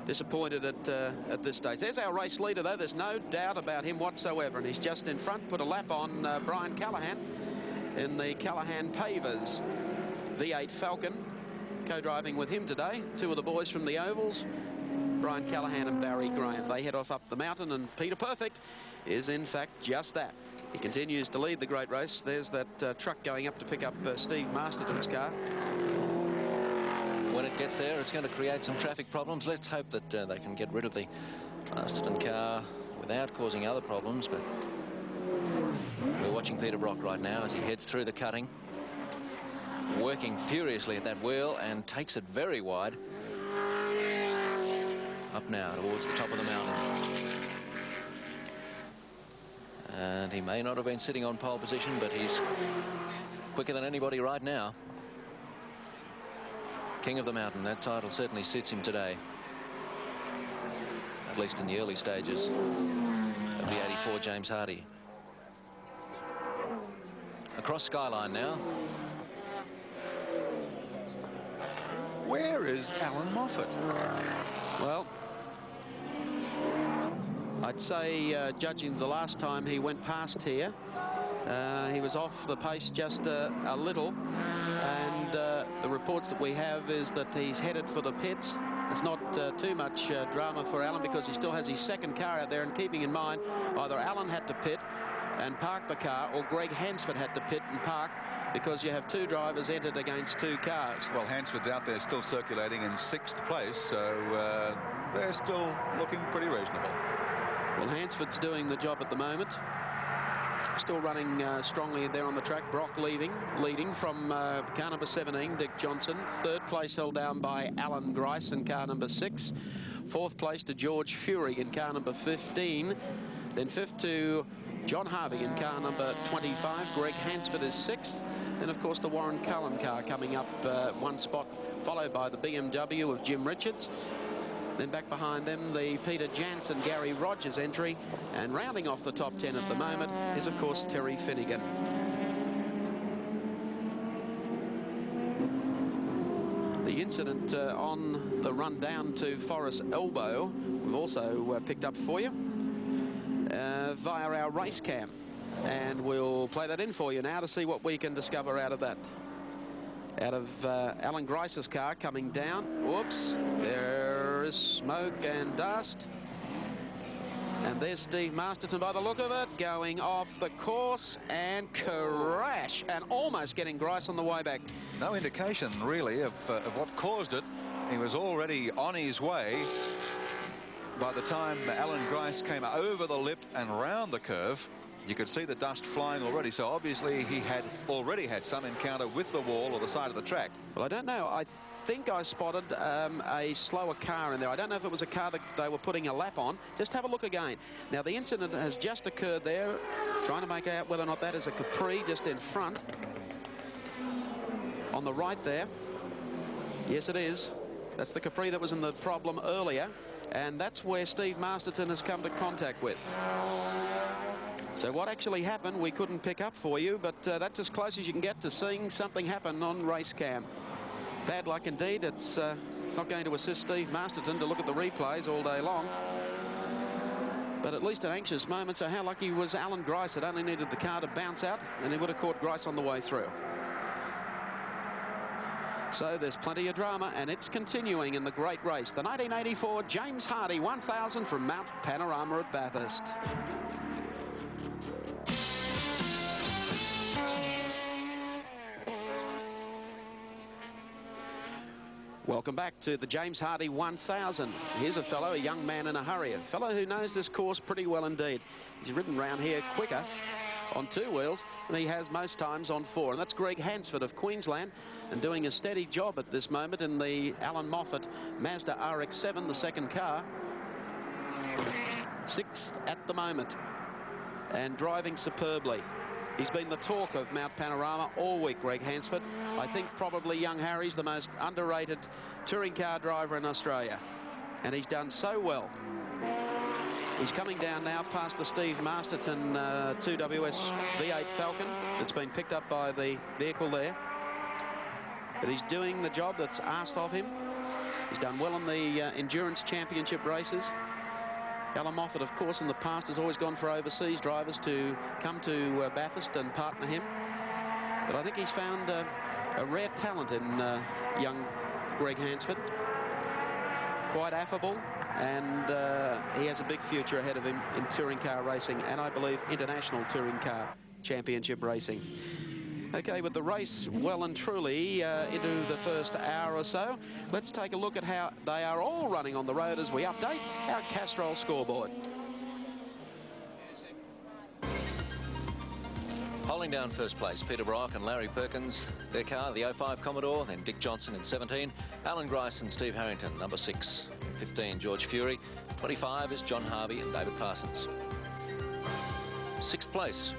disappointed at this stage. There's our race leader, though. There's no doubt about him whatsoever, and he's just in front. Put a lap on Brian Callaghan in the Callaghan Pavers V8 Falcon. Co-driving with him today, two of the boys from the Ovals, Brian Callaghan and Barry Graham. They head off up the mountain, and Peter Perfect is in fact just that. He continues to lead the great race. There's that truck going up to pick up Steve Masterton's car. When it gets there, it's going to create some traffic problems. Let's hope that they can get rid of the Masterton car without causing other problems. But we're watching Peter Brock right now as he heads through the cutting, working furiously at that wheel, and takes it very wide. Up now towards the top of the mountain. And he may not have been sitting on pole position, but he's quicker than anybody right now. King of the Mountain, that title certainly suits him today. At least in the early stages of the 84 James Hardy. Across Skyline now. Where is Alan Moffat? Well, I'd say, judging the last time he went past here, he was off the pace just a little, and the reports that we have is that he's headed for the pits. It's not too much drama for Alan because he still has his second car out there, and keeping in mind either Alan had to pit and park the car, or Greg Hansford had to pit and park, because you have two drivers entered against two cars. Well, Hansford's out there still circulating in 6th place, so they're still looking pretty reasonable. Well, Hansford's doing the job at the moment. Still running strongly there on the track. Brock leading from car number 17, Dick Johnson. 3rd place held down by Alan Grice in car number 6. 4th place to George Fury in car number 15. Then 5th to John Harvey in car number 25. Greg Hansford is 6th. And, of course, the Warren Cullen car coming up 1 spot, followed by the BMW of Jim Richards. Then back behind them, the Peter Jansen, Gary Rogers entry. And rounding off the top 10 at the moment is, of course, Terry Finnegan. The incident on the run down to Forest Elbow, we've also picked up for you via our race cam. And we'll play that in for you now to see what we can discover out of that. Out of Alan Grice's car coming down. Whoops. There is smoke and dust. And there's Steve Masterton by the look of it, going off the course and crash, and almost getting Grice on the way back. No indication, really, of what caused it. He was already on his way by the time Alan Grice came over the lip and round the curve, you could see the dust flying already. So obviously he had already had some encounter with the wall or the side of the track. Well, I don't know. I think I spotted a slower car in there. I don't know if it was a car that they were putting a lap on. Just have a look again. Now, the incident has just occurred there. Trying to make out whether or not that is a Capri just in front. On the right there. Yes, it is. That's the Capri that was in the problem earlier. And that's where Steve Masterton has come to contact with. So what actually happened, we couldn't pick up for you, but that's as close as you can get to seeing something happen on race cam. Bad luck indeed. It's not going to assist Steve Masterton to look at the replays all day long. But at least an anxious moment. So how lucky was Alan Grice? It only needed the car to bounce out, and he would have caught Grice on the way through. So there's plenty of drama, and it's continuing in the great race. The 1984 James Hardy 1000 from Mount Panorama at Bathurst. Welcome back to the James Hardy 1000. Here's a fellow, a young man in a hurry, a fellow who knows this course pretty well indeed. He's ridden round here quicker on 2 wheels than he has most times on 4, and that's Greg Hansford of Queensland, and doing a steady job at this moment in the Alan Moffat Mazda RX-7, the second car. 6th at the moment, and driving superbly. He's been the talk of Mount Panorama all week, Greg Hansford. I think probably young Harry's the most underrated touring car driver in Australia, and he's done so well. He's coming down now past the Steve Masterton 2WS V8 Falcon that's been picked up by the vehicle there. But he's doing the job that's asked of him. He's done well in the Endurance Championship races. Alan Moffat, of course, in the past has always gone for overseas drivers to come to Bathurst and partner him. But I think he's found a rare talent in young Greg Hansford. Quite affable, and he has a big future ahead of him in touring car racing, and I believe international touring car championship racing. Okay, with the race well and truly into the first hour or so, let's take a look at how they are all running on the road as we update our Castrol scoreboard. Holding down first place, Peter Brock and Larry Perkins, their car, the 05 Commodore, then Dick Johnson in 17, Alan Grice and Steve Harrington, number 6, 15, George Fury, 25 is John Harvey and David Parsons. 6th place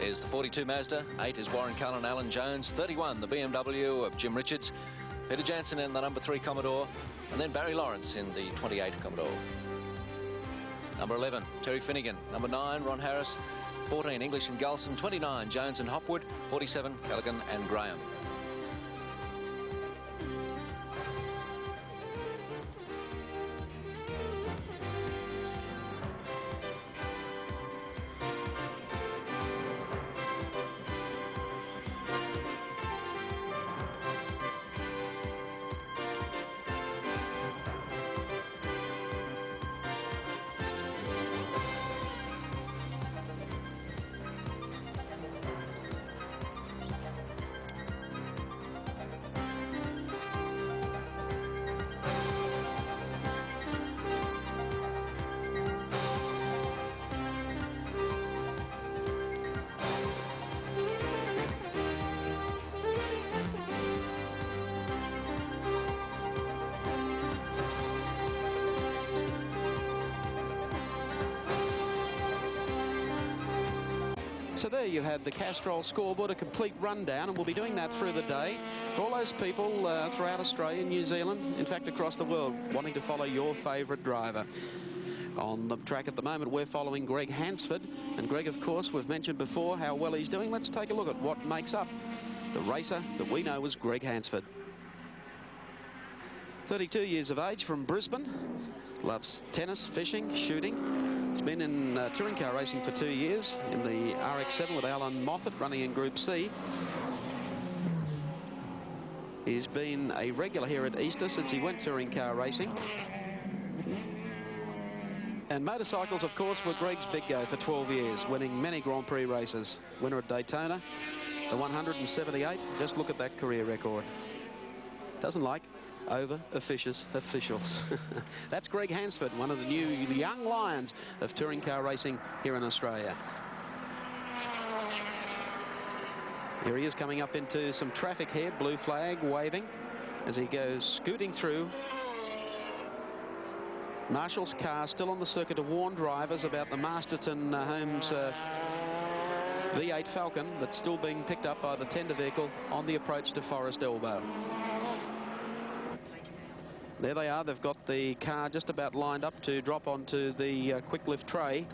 is the 42 Mazda, 8 is Warren Cullen, Alan Jones, 31 the BMW of Jim Richards, Peter Jansen in the number 3 Commodore, and then Barry Lawrence in the 28 Commodore. Number 11, Terry Finnegan, number 9, Ron Harris, 14 English and Gulson, 29 Jones and Hopwood, 47 Callaghan and Graham. So there you had the Castrol scoreboard, a complete rundown, and we'll be doing that through the day for all those people throughout Australia, New Zealand, in fact across the world, wanting to follow your favourite driver. On the track at the moment, we're following Greg Hansford, and Greg, of course, we've mentioned before how well he's doing. Let's take a look at what makes up the racer that we know as Greg Hansford. 32 years of age, from Brisbane, loves tennis, fishing, shooting. He's been in touring car racing for 2 years in the RX-7 with Alan Moffat, running in Group C. He's been a regular here at Easter since he went touring car racing. And motorcycles, of course, were Greg's big go for 12 years, winning many Grand Prix races. Winner at Daytona, the 178. Just look at that career record. Doesn't like over officials. That's Greg Hansford, one of the new young lions of touring car racing here in Australia. Here he is coming up into some traffic here, blue flag waving as he goes scooting through. Marshall's car still on the circuit to warn drivers about the Masterton Holmes V8 Falcon that's still being picked up by the tender vehicle on the approach to Forest Elbow. There they are. They've got the car just about lined up to drop onto the quick lift tray.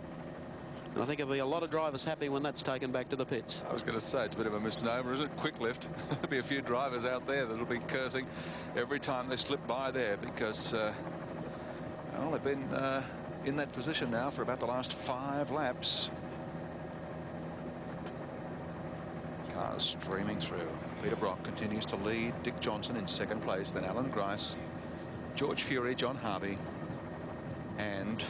And I think there'll be a lot of drivers happy when that's taken back to the pits. I was going to say, it's a bit of a misnomer, isn't it? Quick lift. There'll be a few drivers out there that'll be cursing every time they slip by there because, well, they've been in that position now for about the last 5 laps. Cars streaming through. Peter Brock continues to lead. Dick Johnson in 2nd place, then Alan Grice, George Fury, John Harvey, and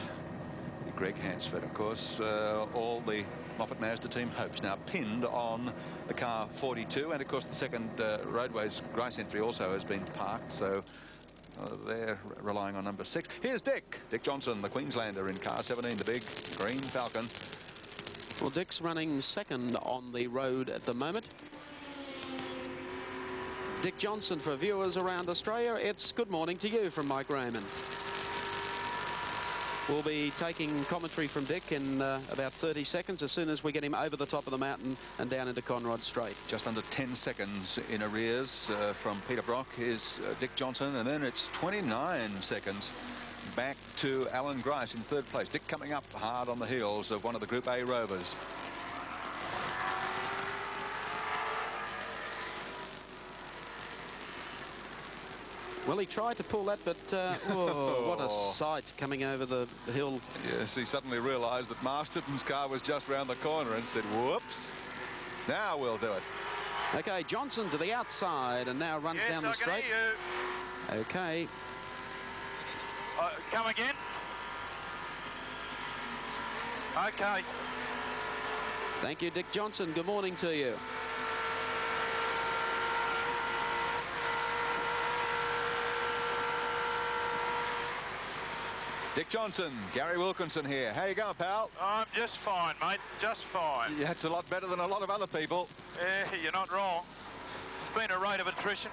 Greg Hansford. Of course, all the Moffat Mazda team hopes now pinned on the car 42, and of course the second Roadways Grice entry also has been parked, so they're relying on number 6. Here's Dick Johnson, the Queenslander in car 17, the big green Falcon. Well, Dick's running 2nd on the road at the moment. Dick Johnson, for viewers around Australia, it's good morning to you from Mike Raymond. We'll be taking commentary from Dick in about 30 seconds as soon as we get him over the top of the mountain and down into Conrod Straight. Just under 10 seconds in arrears from Peter Brock is Dick Johnson, and then it's 29 seconds back to Alan Grice in 3rd place. Dick coming up hard on the heels of one of the Group A Rovers. Well, he tried to pull that, but oh, what a sight coming over the hill. Yes, he suddenly realised that Masterton's car was just round the corner and said, whoops, now we'll do it. Okay, Johnson to the outside and now runs down the straight. Okay. Come again? Okay. Thank you, Dick Johnson. Good morning to you. Dick Johnson, Gary Wilkinson here. How you going, pal? I'm just fine, mate. Just fine. Yeah, it's a lot better than a lot of other people. You're not wrong. It's been a rate of attrition.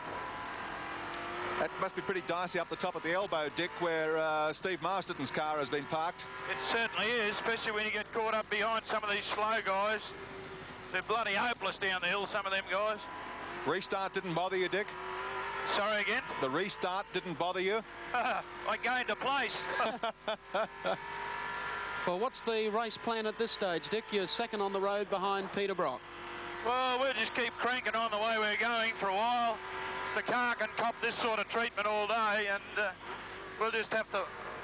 That must be pretty dicey up the top of the elbow, Dick, where Steve Masterton's car has been parked. It certainly is, especially when you get caught up behind some of these slow guys. They're bloody hopeless down the hill, some of them guys. Restart didn't bother you, Dick? Sorry again? The restart didn't bother you? I gained a place. Well, what's the race plan at this stage, Dick? You're 2nd on the road behind Peter Brock. Well, we'll just keep cranking on the way we're going for a while. The car can cop this sort of treatment all day, and we'll just have to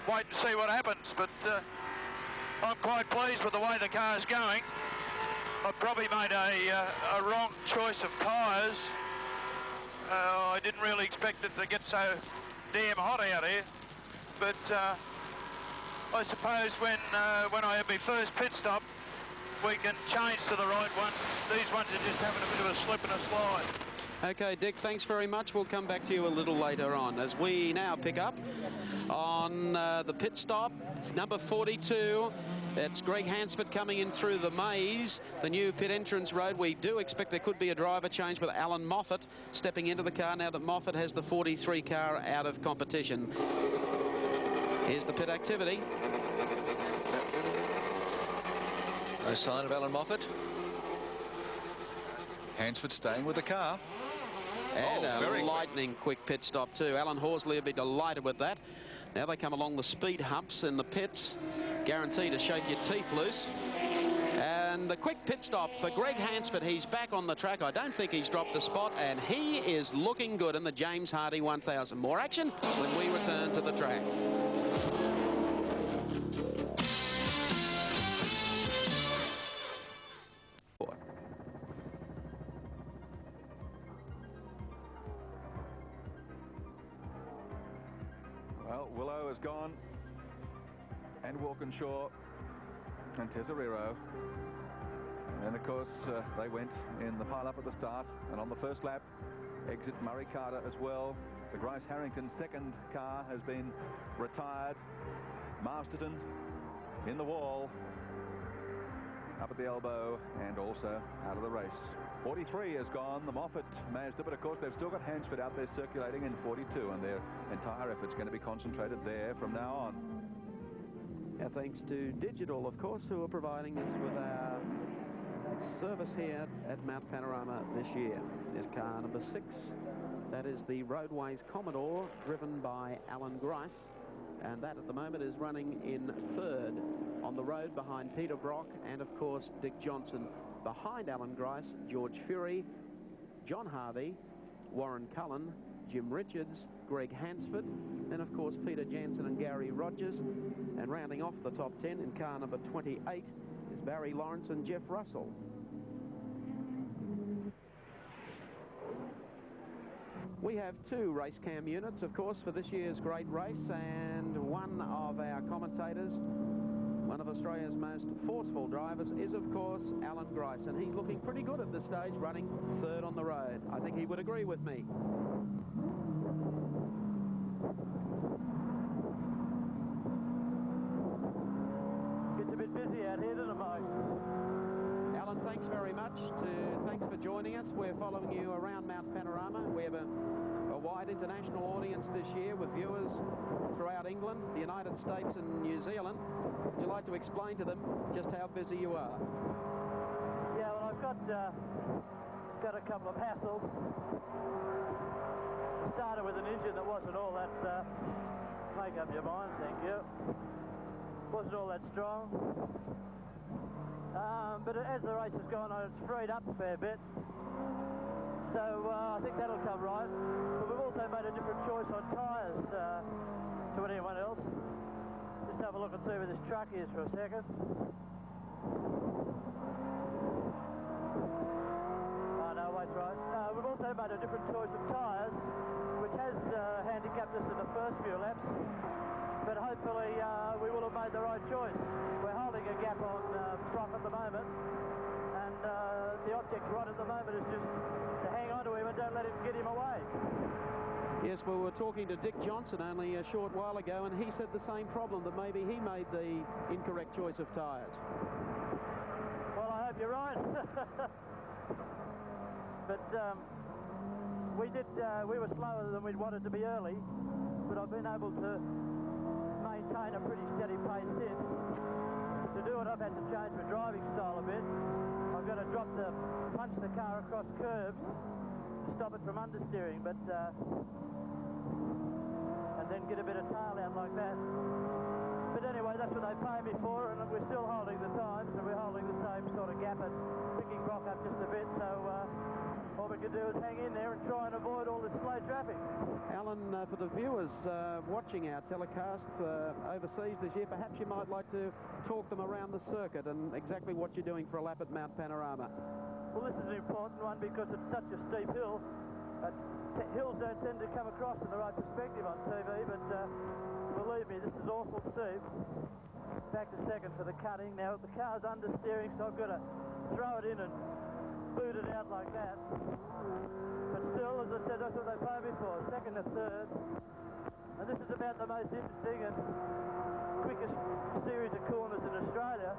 wait and see what happens. But I'm quite pleased with the way the car's going. I probably made a wrong choice of tyres. I didn't really expect it to get so damn hot out here, but I suppose when I have my first pit stop, we can change to the right one. These ones are just having a bit of a slip and a slide. Okay, Dick, thanks very much. We'll come back to you a little later on as we now pick up on the pit stop, number 42. It's Greg Hansford coming in through the maze, the new pit entrance road. We do expect there could be a driver change with Alan Moffat stepping into the car now that Moffat has the 43 car out of competition. Here's the pit activity. No sign of Alan Moffat. Hansford staying with the car. And a lightning quick pit stop too. Alan Horsley will be delighted with that. Now they come along the speed humps in the pits. Guaranteed to shake your teeth loose. And the quick pit stop for Greg Hansford. He's back on the track. I don't think he's dropped a spot, and he is looking good in the James Hardy 1000. More action when we return to the track. Well, Willow is gone, and Walkinshaw and Tesorero. And of course, they went in the pile-up at the start, and on the first lap, exit Murray Carter as well. The Grice Harrington second car has been retired. Masterton in the wall, up at the elbow and also out of the race. 43 is gone, the Moffat Mazda, but of course they've still got Hansford out there circulating in 42, and their entire effort's going to be concentrated there from now on. Yeah, thanks to Digital, of course, who are providing us with our service here at Mount Panorama this year. There's car number 6. That is the Roadways Commodore, driven by Alan Grice. And that at the moment is running in 3rd on the road behind Peter Brock and, of course, Dick Johnson. Behind Alan Grice, George Fury, John Harvey, Warren Cullen, Jim Richards, Greg Hansford, then, of course, Peter Jansen and Gary Rogers. And rounding off the top 10 in car number 28 is Barry Lawrence and Jeff Russell. We have 2 race cam units, of course, for this year's great race, and one of our commentators, one of Australia's most forceful drivers, is, of course, Alan Grice, and he's looking pretty good at this stage, running 3rd on the road. I think he would agree with me. Gets a bit busy out here, doesn't it, Mike? Alan, thanks very much. Thanks for joining us. We're following you around Mount Panorama. We have a wide international audience this year with viewers throughout England, the United States and New Zealand. Would you like to explain to them just how busy you are? Yeah, well, I've got a couple of hassles. Started with an engine that wasn't all that, make up your mind, thank you. Wasn't all that strong. But as the race has gone on, it's freed up a fair bit. So I think that'll come right. But we've also made a different choice on tyres to anyone else. Just have a look and see where this truck is for a second. Oh, no, wait, right. We've also made a different choice of tyres, which has handicapped us in the first few laps. But hopefully we will have made the right choice. We're holding a gap on Brock at the moment, and the object right at the moment is just to hang on to him and don't let him get him away. Yes, we were talking to Dick Johnson only a short while ago, and he said the same problem, that maybe he made the incorrect choice of tyres. Well, I hope you're right. But we were slower than we'd wanted to be early, but I've been able to maintain a pretty steady pace since. To do it, I've had to change my driving style a bit. I've got to punch the car across curbs to stop it from understeering, but and then get a bit of tail out like that. But anyway, that's what they pay me for, and we're still holding the times, and we're holding the same sort of gap and picking Brock up just a bit, so all we can do is hang in there and try and avoid all this slow traffic. Alan, for the viewers watching our telecast overseas this year, perhaps you might like to talk them around the circuit and exactly what you're doing for a lap at Mount Panorama. Well, this is an important one because it's such a steep hill. Hills don't tend to come across in the right perspective on TV, but believe me, this is awful steep. Back to second for the cutting. Now, the car's understeering, so I've got to throw it in and boot it out like that. But still, as I said, that's what they pay me for, second to third. And this is about the most interesting and quickest series of corners in Australia.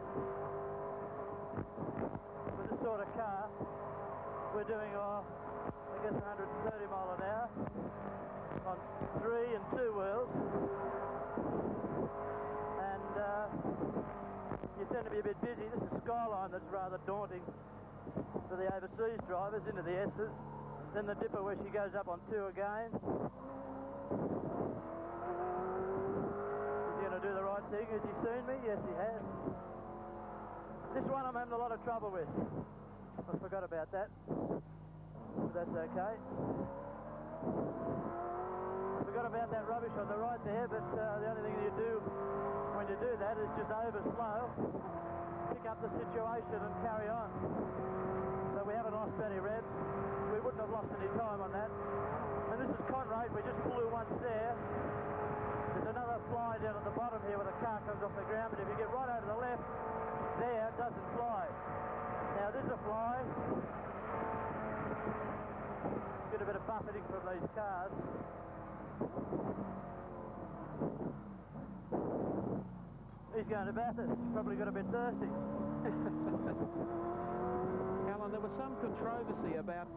With this sort of car, we're doing, I guess, 130 mile an hour on 3 and 2 wheels. And you tend to be a bit busy. This is Skyline that's rather daunting for the overseas drivers into the S's. Then the dipper where she goes up on 2 again. He's going to do the right thing. Has he seen me? Yes, he has. This one I'm having a lot of trouble with. I forgot about that. But that's okay. Forgot about that rubbish on the right there, but the only thing you do when you do that is just over slow, pick up the situation and carry on. So we haven't lost any revs. We wouldn't have lost any time on that. And this is Conrad. We just flew once there. There's another fly down at the bottom here where the car comes off the ground, but if you get right over the left, there, it doesn't fly. Now, there's a fly. Going a bit of buffeting from these cars. He's going to Bathurst. He's probably got a bit thirsty. Alan, there was some controversy about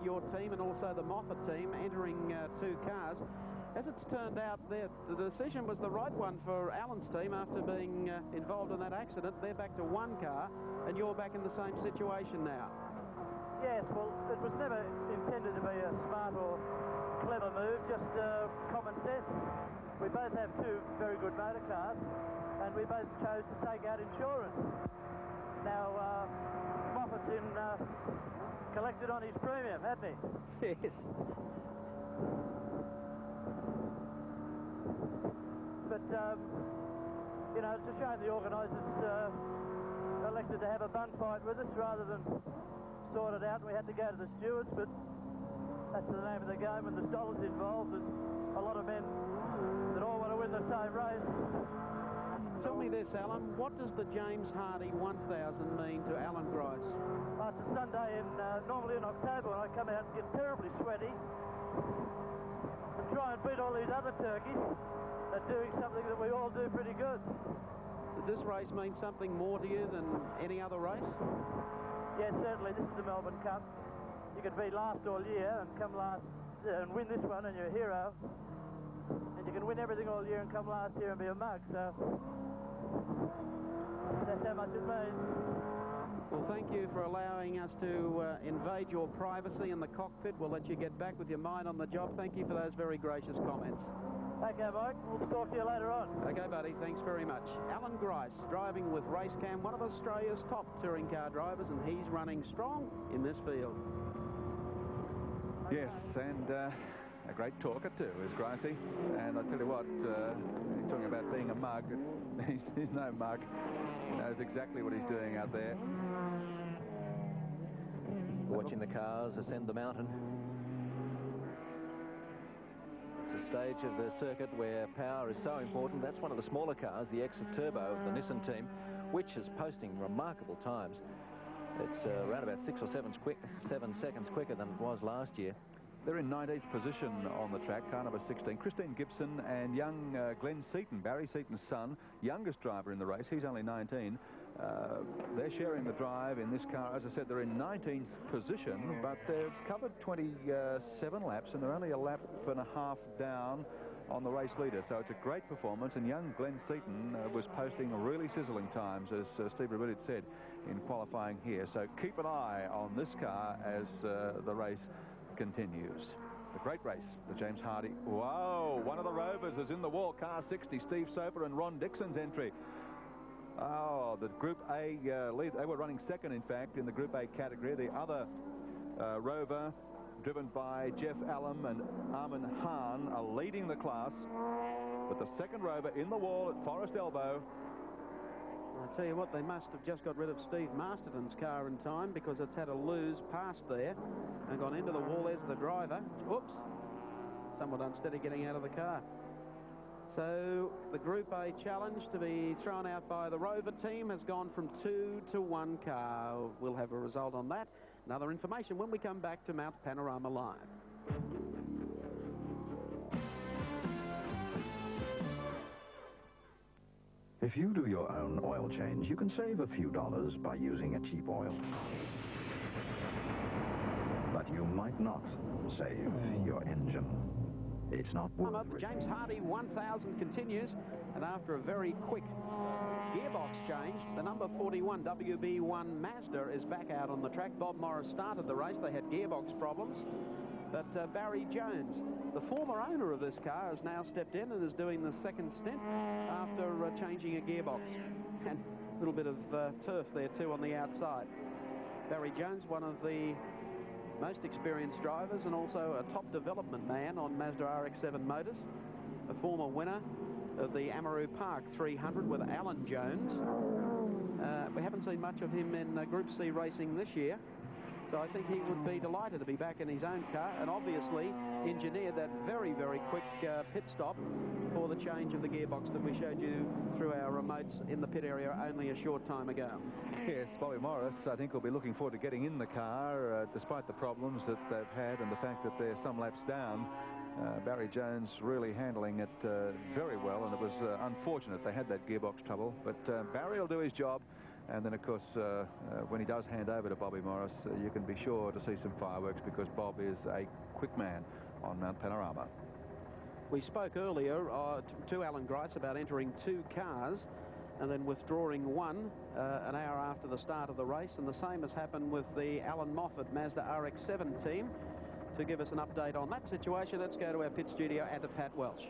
your team and also the Moffat team entering two cars. As it's turned out, the decision was the right one for Alan's team after being involved in that accident. They're back to one car, and you're back in the same situation now. Yes, well, it was never intended to be a smart or clever move, just common sense. We both have two very good motor cars, and we both chose to take out insurance. Now, Moffat's collected on his premium, hasn't he? Yes. But, you know, it's a shame the organisers elected to have a bun fight with us rather than sort it out. We had to go to the stewards, but that's the name of the game, and there's dollars involved, and a lot of men that all want to win the same race. Tell me this, Alan, what does the James Hardy 1000 mean to Alan Grice? It's a Sunday normally in October, when I come out and get terribly sweaty and try and beat all these other turkeys at doing something that we all do pretty good. Does this race mean something more to you than any other race? Yes, certainly. This is the Melbourne Cup. You can be last all year and come last and win this one, and you're a hero. And you can win everything all year and come last year and be a mug. So that's how much it means. Well, thank you for allowing us to invade your privacy in the cockpit. We'll let you get back with your mind on the job. Thank you for those very gracious comments. Okay, Mike. We'll talk to you later on. Okay, buddy. Thanks very much. Alan Grice, driving with Racecam, one of Australia's top touring car drivers, and he's running strong in this field. Yes, and a great talker too is Gricey. And I tell you what, he's talking about being a mug. He's no mug. He knows exactly what he's doing out there. Watching the cars ascend the mountain. It's a stage of the circuit where power is so important. That's one of the smaller cars, the Exit Turbo of the Nissan team, which is posting remarkable times. It's around about 6 or 7 seconds quicker than it was last year. They're in 19th position on the track, car number 16. Christine Gibson and young Glenn Seaton, Barry Seaton's son, youngest driver in the race. He's only 19. They're sharing the drive in this car. As I said, they're in 19th position, but they've covered 27 laps, and they're only a lap and a half down on the race leader. So it's a great performance, and young Glenn Seaton was posting really sizzling times, as Steve Rabbitt said, in qualifying here. So keep an eye on this car as the race continues. A great race, the James Hardy. Whoa, one of the Rovers is in the wall. Car 60, Steve Soper and Ron Dixon's entry. Oh, the Group A lead. They were running second, in fact, in the Group A category. The other Rover, driven by Jeff Allam and Armin Hahn, are leading the class. But the second Rover in the wall at Forest Elbow. I tell you what, they must have just got rid of Steve Masterton's car in time, because it's had a lose past there and gone into the wall. There's the driver. Oops. Somewhat unsteady getting out of the car. So the Group A challenge to be thrown out by the Rover team has gone from 2 to 1 car. We'll have a result on that. And other information when we come back to Mount Panorama Live. If you do your own oil change, you can save a few dollars by using a cheap oil. But you might not save your engine. It's not worth The James Hardy 1000 continues, and after a very quick gearbox change, the number 41 WB1 Mazda is back out on the track. Bob Morris started the race. They had gearbox problems. But Barry Jones, the former owner of this car, has now stepped in and is doing the second stint after changing a gearbox. And a little bit of turf there too on the outside. Barry Jones, one of the most experienced drivers and also a top development man on Mazda RX-7 motors. A former winner of the Amaru Park 300 with Alan Jones. We haven't seen much of him in Group C racing this year. So I think he would be delighted to be back in his own car, and obviously engineered that very, very quick pit stop for the change of the gearbox that we showed you through our remotes in the pit area only a short time ago. Yes, Bobby Morris, I think, will be looking forward to getting in the car, despite the problems that they've had and the fact that they're some laps down. Barry Jones really handling it very well, and it was unfortunate they had that gearbox trouble, but Barry will do his job. And then, of course, when he does hand over to Bobby Morris, you can be sure to see some fireworks, because Bob is a quick man on Mount Panorama. We spoke earlier to Alan Grice about entering 2 cars and then withdrawing one an hour after the start of the race, and the same has happened with the Alan Moffat Mazda RX-7 team. To give us an update on that situation, let's go to our pit studio and to Pat Welch.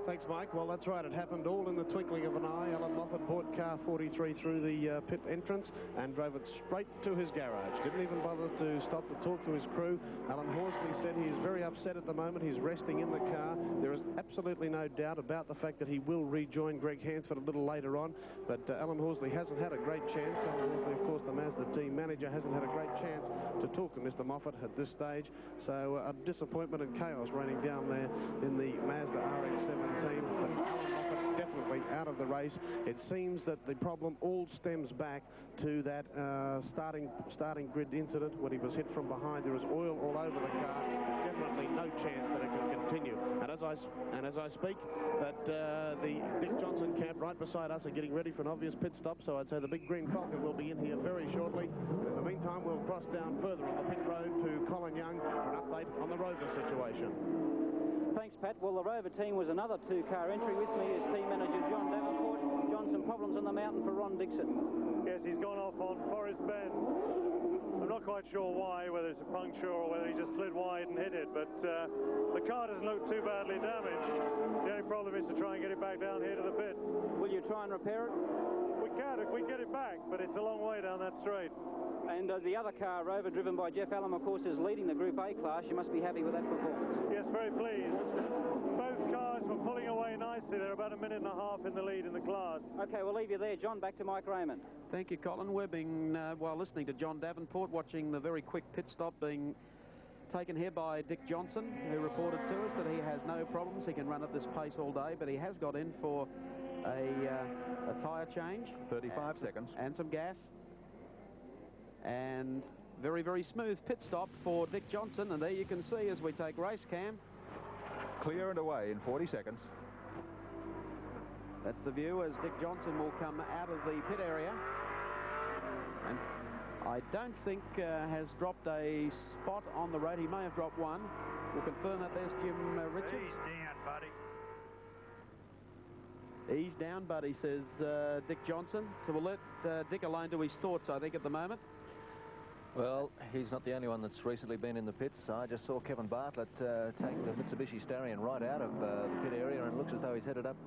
Thanks, Mike. Well, that's right. It happened all in the twinkling of an eye. Alan Moffat brought car 43 through the pit entrance and drove it straight to his garage. Didn't even bother to stop to talk to his crew. Alan Horsley said he is very upset at the moment. He's resting in the car. There is absolutely no doubt about the fact that he will rejoin Greg Hansford a little later on. But Alan Horsley hasn't had a great chance. Alan Horsley, of course, the Mazda team manager, hasn't had a great chance to talk to Mr. Moffat at this stage. So a disappointment and chaos raining down there in the Mazda RX-7 team, but Alan Moffat definitely out of the race. It seems that the problem all stems back to that starting grid incident when he was hit from behind. There was oil all over the car. Definitely no chance that it can continue. And as I speak, that the Dick Johnson camp right beside us are getting ready for an obvious pit stop. So I'd say the big green Falcon will be in here very shortly. In the meantime, we'll cross down further on the pit road to Colin Young for an update on the Rover situation. Thanks, Pat. Well, the Rover team was another 2-car entry. With me is team manager John Davenport. John, some problems on the mountain for Ron Dixon. Yes, he's gone off on Forest Bend. I'm not quite sure why, whether it's a puncture or whether he just slid wide and hit it, but the car doesn't look too badly damaged. The only problem is to try and get it back down here to the pits. Will you try and repair it? We can if we get it back, but it's a long way down that straight. And the other car, Rover, driven by Jeff Allen, of course, is leading the Group A class. You must be happy with that performance. Yes, very pleased. Both cars were pulling away nicely. They're about a minute and a half in the lead in the class. OK, we'll leave you there, John. Back to Mike Raymond. Thank you, Colin. We're being, while listening to John Davenport, watching the very quick pit stop being taken here by Dick Johnson, who reported to us that he has no problems. He can run at this pace all day, but he has got in for a tyre change. 35 seconds. And some gas. And very, very smooth pit stop for Dick Johnson. And there you can see as we take race cam. Clear and away in 40 seconds. That's the view as Dick Johnson will come out of the pit area. And I don't think has dropped a spot on the road. He may have dropped one. We'll confirm that. There's Jim Richards. Ease down, buddy. Ease down, buddy, says Dick Johnson. So we'll let Dick alone to his thoughts, I think, at the moment. Well, he's not the only one that's recently been in the pits. I just saw Kevin Bartlett take the Mitsubishi Starion right out of the pit area, and it looks as though he's headed up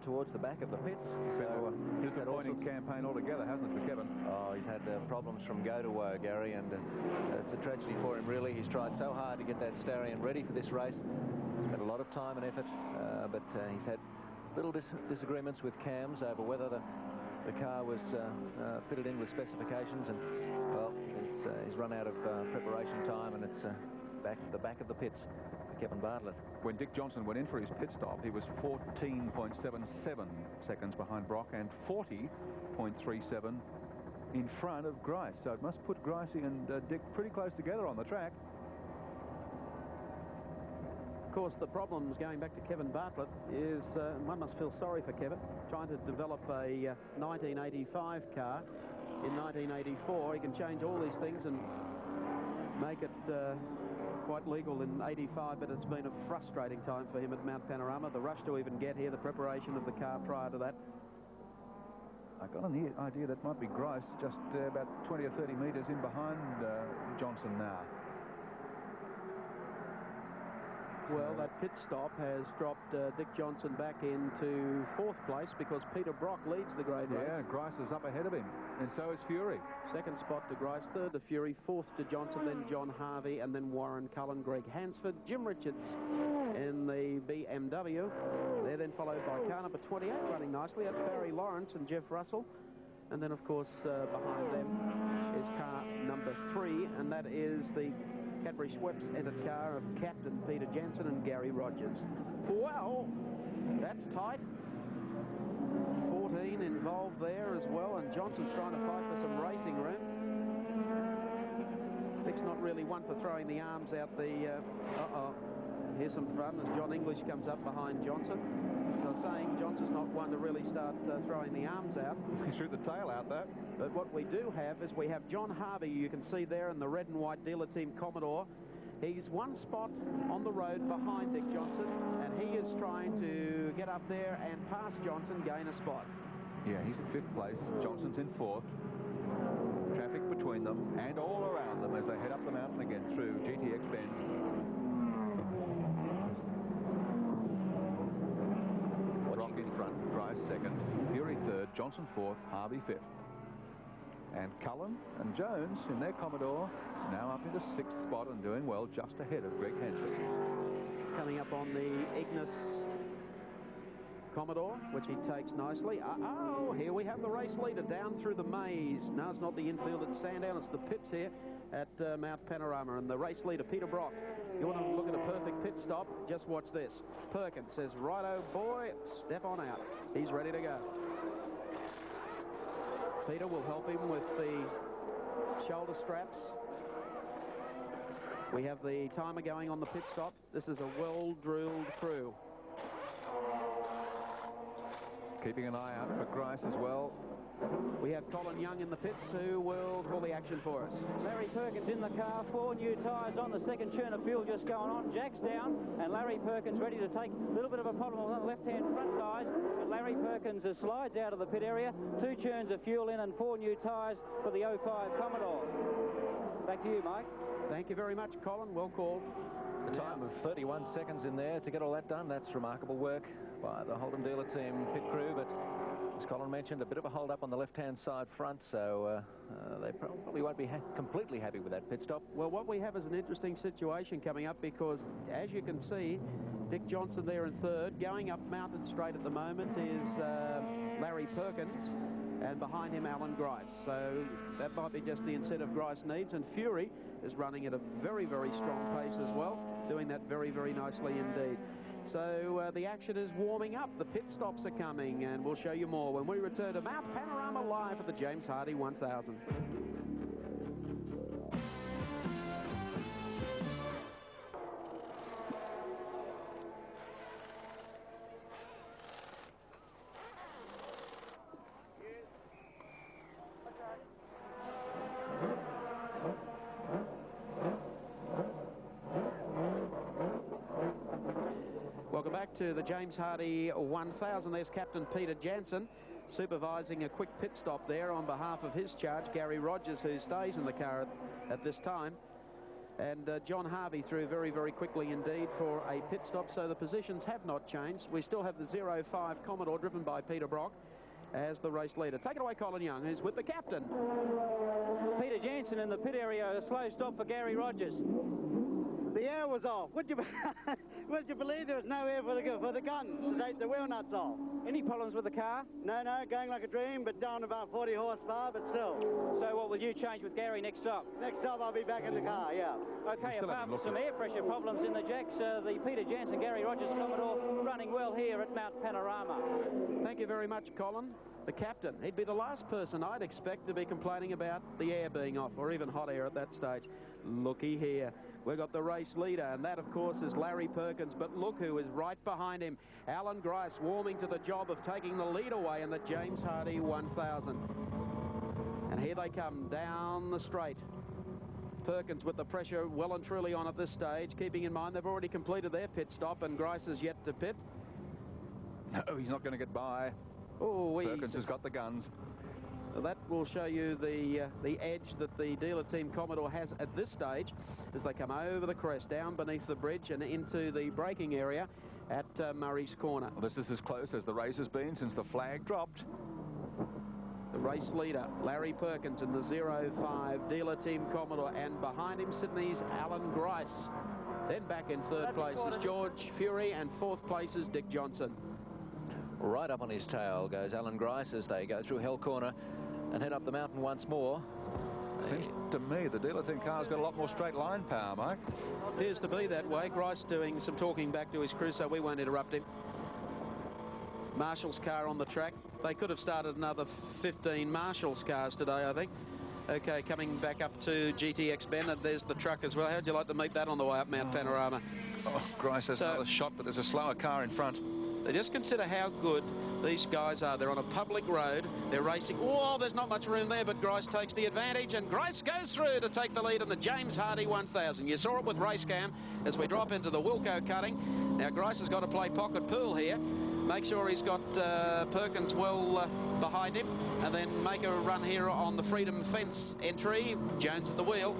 towards the back of the pits. So disappointing campaign altogether, hasn't it, for Kevin? Oh, he's had problems from go to Gary, and it's a tragedy for him, really. He's tried so hard to get that Starion ready for this race. Spent a lot of time and effort, but he's had little disagreements with Cams over whether the car was fitted in with specifications, and well, he's run out of preparation time, and it's back to the back of the pits for Kevin Bartlett. When Dick Johnson went in for his pit stop, he was 14.77 seconds behind Brock and 40.37 in front of Grice. So it must put Gricey and Dick pretty close together on the track. Of course, the problems, going back to Kevin Bartlett, is one must feel sorry for Kevin. Trying to develop a 1985 car in 1984. He can change all these things and make it quite legal in 85, but it's been a frustrating time for him at Mount Panorama. The rush to even get here, the preparation of the car prior to that. I got an idea that might be Grice, just about 20 or 30 metres in behind Johnson now. Well, that pit stop has dropped Dick Johnson back into 4th place because Peter Brock leads the grade race. Yeah, Grice is up ahead of him, and so is Fury. 2nd spot to Grice, 3rd to Fury, 4th to Johnson, then John Harvey, and then Warren Cullen, Greg Hansford, Jim Richards in the BMW. They're then followed by car number 28, running nicely. That's Barry Lawrence and Jeff Russell. And then, of course, behind them is car number 3, and that is the Cadbury Schweppes entered car of Captain Peter Jansen and Gary Rogers. Well, that's tight. 14 involved there as well, and Johnson's trying to fight for some racing room. Dick's not really one for throwing the arms out the... Here's some fun as John English comes up behind Johnson. As I was saying, Johnson's not one to really start throwing the arms out. He threw the tail out, though. But what we do have is we have John Harvey, you can see there in the red and white dealer team Commodore. He's one spot on the road behind Dick Johnson, and he is trying to get up there and pass Johnson, gain a spot. Yeah, he's in 5th place. Johnson's in 4th. Traffic between them and all around them as they head up the mountain again through GTX Bend. Rock in front, Grice 2nd, Fury 3rd, Johnson 4th, Harvey 5th. And Cullen and Jones in their Commodore now up into 6th spot and doing well, just ahead of Greg Hansford. Coming up on the Ignis Commodore, which he takes nicely. Oh, here we have the race leader down through the maze. No, it's not the infield at Sandown, it's the pits here at Mount Panorama. And the race leader, Peter Brock. You want to look at a perfect pit stop? Just watch this. Perkins says, righto, boy, step on out. He's ready to go. Peter will help him with the shoulder straps. We have the timer going on the pit stop. This is a well-drilled crew. Keeping an eye out for Grice as well. We have Colin Young in the pits who will call the action for us. Larry Perkins in the car, 4 new tyres on, the second churn of fuel just going on. Jack's down, and Larry Perkins ready to take a little bit of a problem on the left-hand front tyres. But Larry Perkins slides out of the pit area, 2 churns of fuel in and 4 new tyres for the 05 Commodore. Back to you, Mike. Thank you very much, Colin. Well called. The time of 31 seconds in there to get all that done. That's remarkable work by the Holden dealer team pit crew, but as Colin mentioned, a bit of a hold-up on the left-hand side front, so they probably won't be completely happy with that pit stop. Well, what we have is an interesting situation coming up because, as you can see, Dick Johnson there in 3rd. Going up Mountain Straight at the moment is Larry Perkins, and behind him Alan Grice. So that might be just the incentive Grice needs, and Fury is running at a very, very strong pace as well, doing that very, very nicely indeed. So the action is warming up. The pit stops are coming, and we'll show you more when we return to Mount Panorama live at the James Hardie 1000. Welcome back to the James Hardie 1000. There's Captain Peter Jansen supervising a quick pit stop there on behalf of his charge, Gary Rogers, who stays in the car at this time. And John Harvey through very, very quickly indeed for a pit stop, so the positions have not changed. We still have the 05 Commodore driven by Peter Brock as the race leader. Take it away, Colin Young, who's with the captain. Peter Jansen in the pit area, a slow stop for Gary Rogers. The air was off. Would you believe there was no air for the gun to take the wheel nuts off? Any problems with the car? No, going like a dream, but down about 40 horsepower, but still. So what will you change with Gary next stop? Next stop I'll be back in the car, yeah. Okay, apart from some air pressure problems in the jacks, the Peter Jansen, Gary Rogers Commodore running well here at Mount Panorama. Thank you very much, Colin. The captain, he'd be the last person I'd expect to be complaining about the air being off, or even hot air at that stage. Looky here. We've got the race leader, and that, of course, is Larry Perkins. But look who is right behind him. Alan Grice warming to the job of taking the lead away in the James Hardie 1000. And here they come down the straight. Perkins with the pressure well and truly on at this stage, keeping in mind they've already completed their pit stop, and Grice is yet to pit. No, he's not going to get by. Oh, Perkins has got the guns. So that will show you the edge that the dealer team Commodore has at this stage as they come over the crest, down beneath the bridge and into the braking area at Murray's Corner. Well, this is as close as the race has been since the flag dropped. The race leader, Larry Perkins, in the 05 dealer team Commodore, and behind him Sydney's Alan Grice. Then back in 3rd place is George Fury, and 4th place is Dick Johnson. Right up on his tail goes Alan Grice as they go through Hell Corner. and head up the mountain once more. Seems to me the dealer team car's got a lot more straight line power, Mike. Appears to be that way. Grice doing some talking back to his crew, so we won't interrupt him. Marshall's car on the track. They could have started another 15 Marshall's cars today, I think. Okay, coming back up to GTX Bennett. There's the truck as well. How'd you like to meet that on the way up Mount Panorama? Oh, Grice has another shot, but there's a slower car in front. Just consider how good these guys are. They're on a public road. They're racing. Oh, there's not much room there, but Grice takes the advantage, and Grice goes through to take the lead in the James Hardy 1000. You saw it with Racecam as we drop into the Wilco cutting. Now, Grice has got to play pocket pool here. Make sure he's got Perkins well behind him, and then make a run here on the Freedom Fence entry. Jones at the wheel.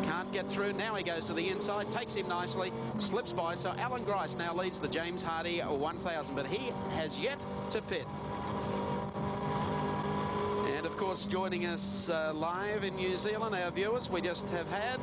Can't get through. Now he goes to the inside, takes him nicely, slips by. So Alan Grice now leads the James Hardy 1000, but he has yet to pit. And of course, joining us live in New Zealand, our viewers, we just have had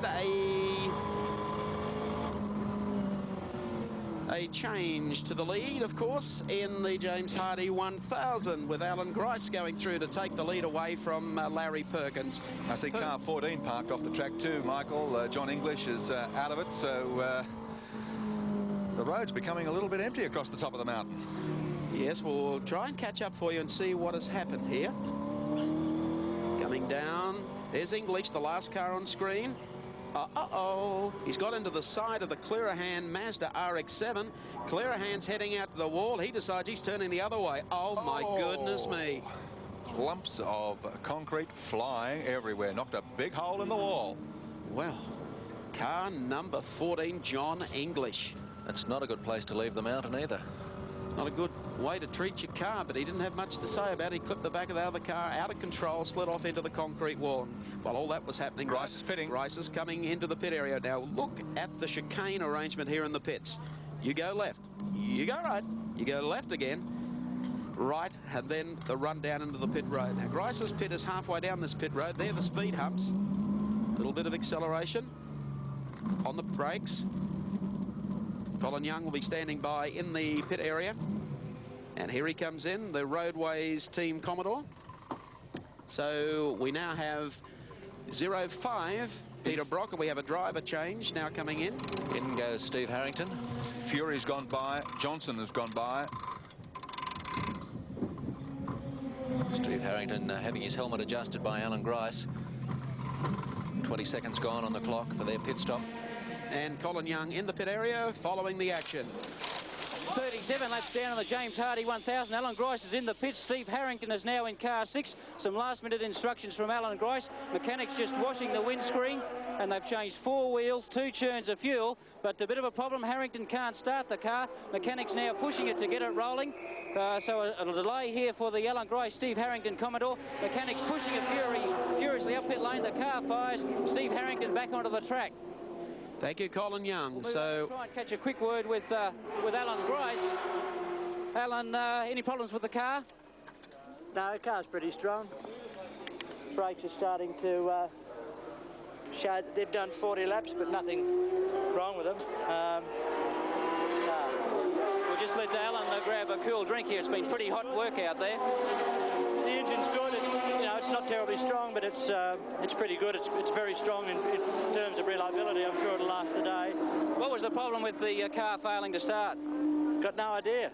a change to the lead, of course, in the James Hardy 1000, with Alan Grice going through to take the lead away from Larry Perkins. I see car 14 parked off the track too, Michael. John English is out of it, so the road's becoming a little bit empty across the top of the mountain. Yes, we'll try and catch up for you and see what has happened here. Coming down, there's English, the last car on screen. Uh-oh, he's got into the side of the Clearahan Mazda RX-7. Clearahan's heading out to the wall. He decides he's turning the other way. Oh, my goodness me. Lumps of concrete flying everywhere. Knocked a big hole in the wall. Well, car number 14, John English. It's not a good place to leave the mountain either. Not a good way to treat your car, but he didn't have much to say about it. He clipped the back of the other car out of control, slid off into the concrete wall. While all that was happening, Grice is pitting. Grice is coming into the pit area. Now look at the chicane arrangement here in the pits. You go left, you go right, you go left again, right, and then the run down into the pit road. Now Grice's pit is halfway down this pit road. They're the speed humps. A little bit of acceleration on the brakes. Colin Young will be standing by in the pit area. And here he comes in, the Roadways Team Commodore. So we now have 05, Peter Brock, and we have a driver change now coming in. In goes Steve Harrington. Fury's gone by. Johnson has gone by. Steve Harrington having his helmet adjusted by Alan Grice. 20 seconds gone on the clock for their pit stop. And Colin Young in the pit area following the action. 37 laps down on the James Hardy 1000. Alan Grice is in the pits. Steve Harrington is now in car 6. Some last-minute instructions from Alan Grice. Mechanics just washing the windscreen, and they've changed 4 wheels, 2 churns of fuel. But a bit of a problem. Harrington can't start the car. Mechanics now pushing it to get it rolling. So a delay here for the Alan Grice Steve Harrington Commodore. Mechanics pushing it furiously up pit lane. The car fires. Steve Harrington back onto the track. Thank you, Colin Young. So try and catch a quick word with Alan Grice. Alan, any problems with the car? No, the car's pretty strong. Brakes are starting to show that they've done 40 laps, but nothing wrong with them. No. We'll just let Alan grab a cool drink here. It's been pretty hot work out there. The engine's good. It's not terribly strong, but it's pretty good. It's very strong in terms of reliability. I'm sure it'll last the day. What was the problem with the car failing to start? Got no idea.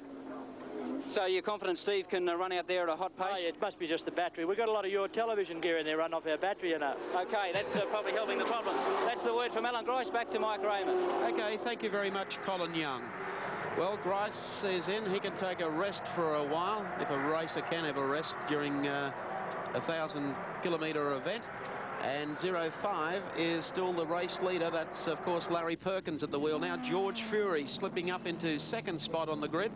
So you're confident Steve can run out there at a hot pace? Oh, yeah, it must be just the battery. We've got a lot of your television gear in there run off our battery, you know. OK, that's probably helping the problems. That's the word from Alan Grice. Back to Mike Raymond. OK, thank you very much, Colin Young. Well, Grice is in. He can take a rest for a while, if a racer can have a rest during a 1,000-kilometre event. And 05 is still the race leader. That's, of course, Larry Perkins at the wheel now. George Fury slipping up into second spot on the grid.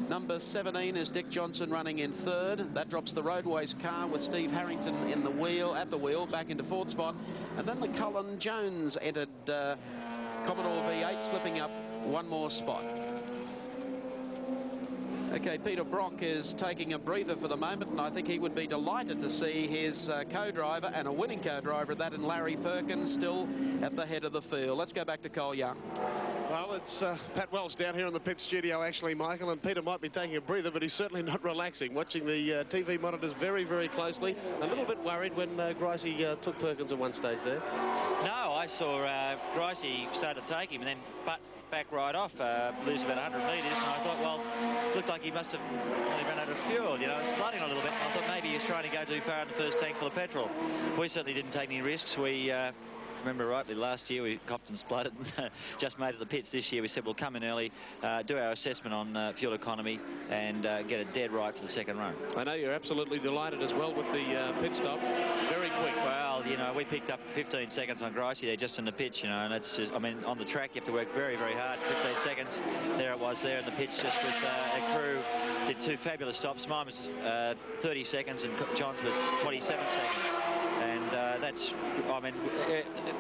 Number 17 is Dick Johnson running in third. That drops the Roadways car with Steve Harrington in the wheel, at the wheel, back into fourth spot. And then the Cullen Jones entered Commodore V8, slipping up one more spot. OK, Peter Brock is taking a breather for the moment, and I think he would be delighted to see his co-driver, and a winning co-driver, that in Larry Perkins, still at the head of the field. Let's go back to Cole Young. Well, it's Pat Welch down here in the pit studio, actually, Michael, and Peter might be taking a breather, but he's certainly not relaxing, watching the TV monitors very, very closely. A little bit worried when Gricey took Perkins at one stage there. No, I saw Gricey start to take him and then back right off, lose about 100 metres, and I thought, well, looked like he must have really run out of fuel. You know, it's flooding a little bit. I thought maybe he was trying to go too far in the first tank full of petrol. We certainly didn't take any risks. We remember rightly, last year we copped and spluttered and just made it the pits. This year we said we'll come in early, do our assessment on fuel economy and get it dead right for the second run. I know you're absolutely delighted as well with the pit stop. Very quick. Well, you know, we picked up 15 seconds on Gricey there just in the pitch, you know, and it's just, I mean, on the track you have to work very, very hard. 15 seconds, there it was there in the pitch, just with a crew. Did two fabulous stops. Mine was 30 seconds and John's was 27 seconds. And that's, I mean,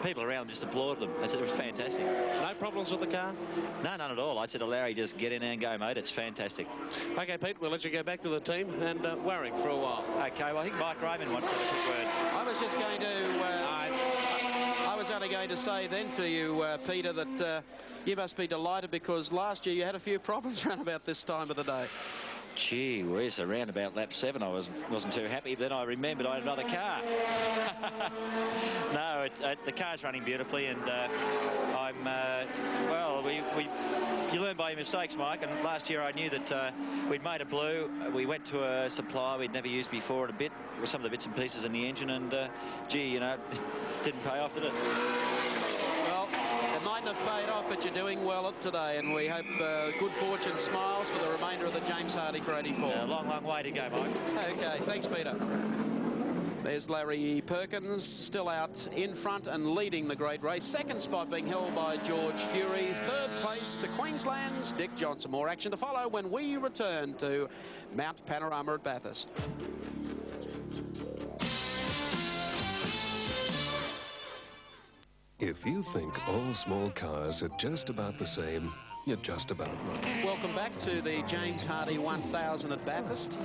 people around them just applauded them. I said it was fantastic. No problems with the car? No, none at all. I said to Larry, just get in there and go, mate. It's fantastic. OK, Pete, we'll let you go back to the team and Waring for a while. OK, well, I think Mike Raymond wants to have a quick word. I was just going to... I was only going to say then to you, Peter, that you must be delighted because last year you had a few problems around about this time of the day. Gee whiz, around about lap 7 I wasn't too happy, but then I remembered I had another car. No, the car's running beautifully, and well, you learn by your mistakes, Mike, and last year I knew that we'd made a blue. We went to a supplier we'd never used before in a bit, with some of the bits and pieces in the engine, and gee, you know, it didn't pay off, did it? Well, it mightn't have paid off, but you're doing well today, and we hope good fortune smiles for the remainder of the James Hardy for 84. Yeah, long, long way to go, Mike. OK, thanks, Peter. There's Larry Perkins, still out in front and leading the great race. Second spot being held by George Fury. Third place to Queensland's Dick Johnson. More action to follow when we return to Mount Panorama at Bathurst. If you think all small cars are just about the same, you're just about right. Welcome back to the James Hardy 1000 at Bathurst.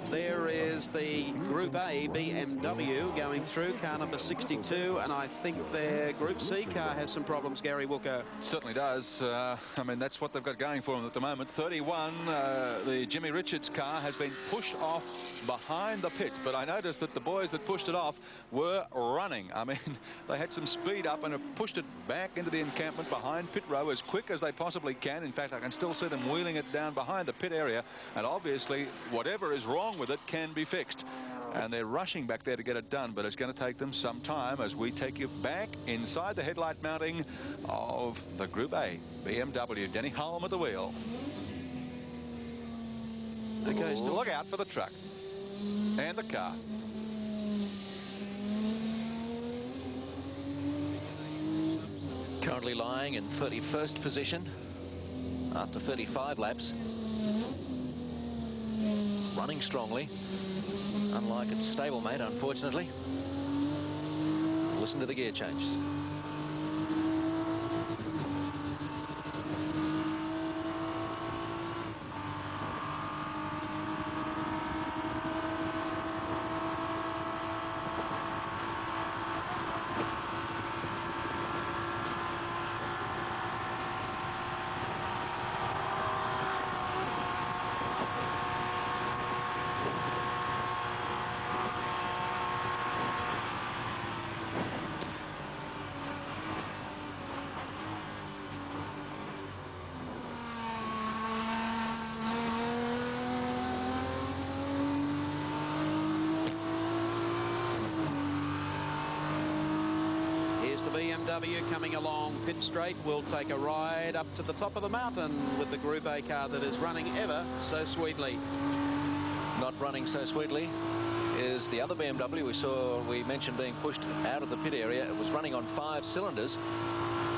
There is the Group A BMW going through, car number 62, and I think their Group C car has some problems, Gary Wilco. Certainly does. I mean, that's what they've got going for them at the moment. 31, the Jimmy Richards car has been pushed off behind the pits, but I noticed that the boys that pushed it off were running. I mean, they had some speed up and have pushed it back into the encampment behind pit row as quick as they possibly can. In fact, I can still see them wheeling it down behind the pit area, and obviously whatever is wrong with it can be fixed. And they're rushing back there to get it done, but it's going to take them some time as we take you back inside the headlight mounting of the Group A BMW. Denny Hulme at the wheel. Okay, still look out for the truck and the car. Currently lying in 31st position after 35 laps. Running strongly, unlike its stablemate, unfortunately. Listen to the gear changes. BMW coming along pit straight. We'll take a ride up to the top of the mountain with the Group A car that is running ever so sweetly. Not running so sweetly is the other BMW we mentioned being pushed out of the pit area. It was running on 5 cylinders,